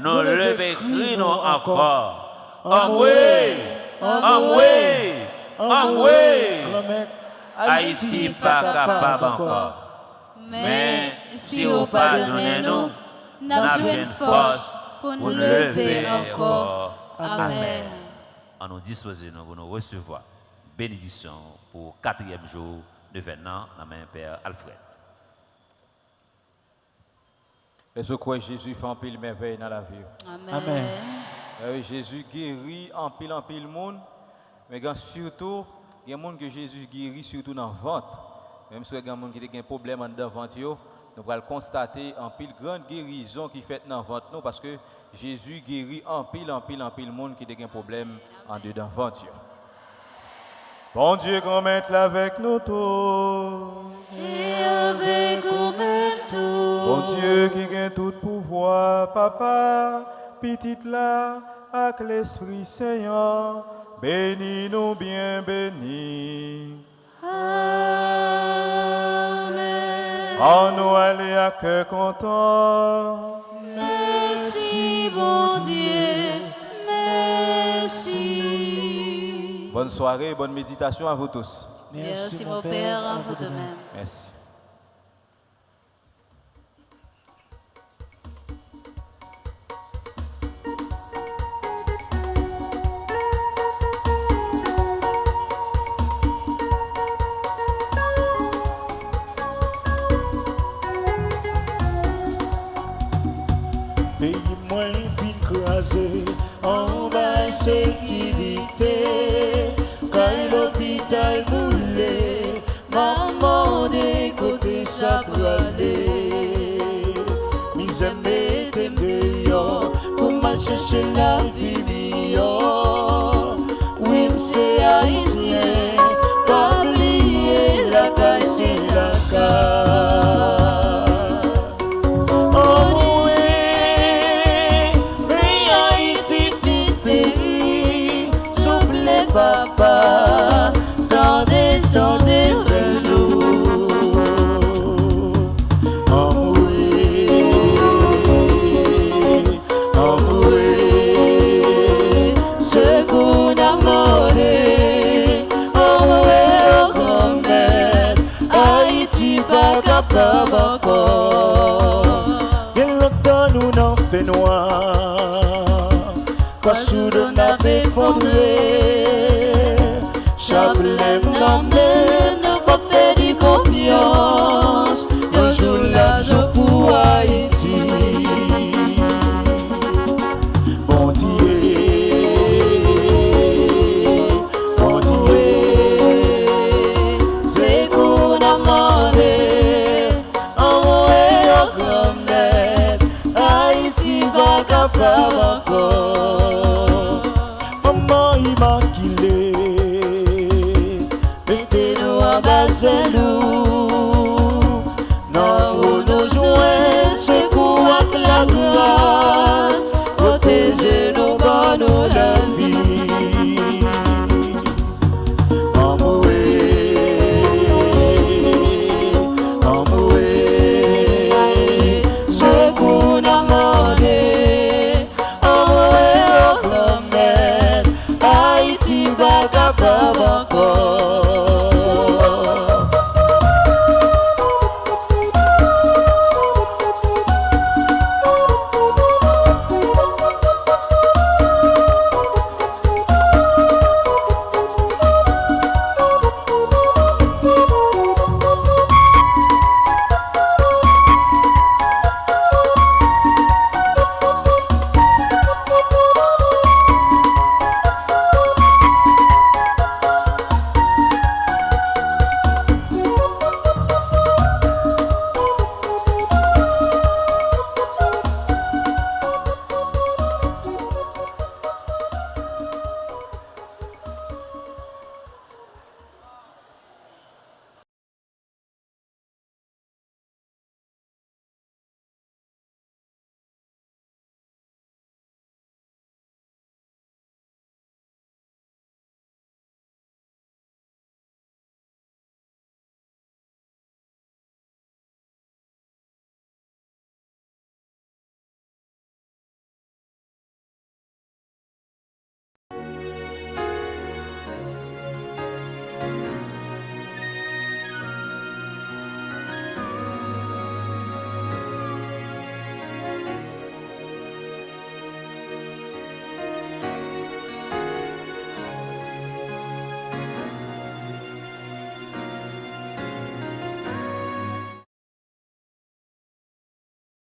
nous levez cri nous encore. Grand-mère, Haïti pas capable encore. Mais si vous pardonnez nous, nous avons une force pour nous lever encore. Amen. On nous dispose pour nous recevoir bénédiction pour 4e jour de Vénan, la main Père Alfred. Est-ce que Jésus fait un pile merveille dans la vie? Amen. Oui, Jésus guérit en pile monde, mais surtout, il y a des gens que Jésus guérit surtout dans le ventre. Même si il y a des gens qui ont un problème dans le ventre, nous allons constater en pile grande guérison qui fait dans le ventre, parce que Jésus guérit en pile monde qui a un problème en dedans le ventre. Bon Dieu, grand-mère, avec nous tous. Et avec nous-mêmes tous. Bon Dieu, qui a tout pouvoir, papa, petite là, avec l'Esprit Saint, bénis-nous bien, bénis. Amen. En nous aller à cœur content. Merci, bon Dieu, merci. Bonne soirée, bonne méditation à vous tous. Merci mon Père, à vous de même. Merci. sécurité. Quand l'hôpital moulait, maman des côtés ça peut aller. Mis aimés dehors pour mal chercher la vie meilleure. Oui, c'est haïtien, oublié la caille, c'est la caille. Oh oui, mais Haïti vite péri, souffle papa, tendez le jour. Oh oui, ce qu'on a moré. Haïti pas capable encore. Bien longtemps nous n'en fait noir. Quoi soudain n'a pas effondré. Chablem n'a pas perdu confiance. Un jour là je pour Haïti. Bon Dieu. Encore. Maman immaculée, mettez-nous en bas de nous.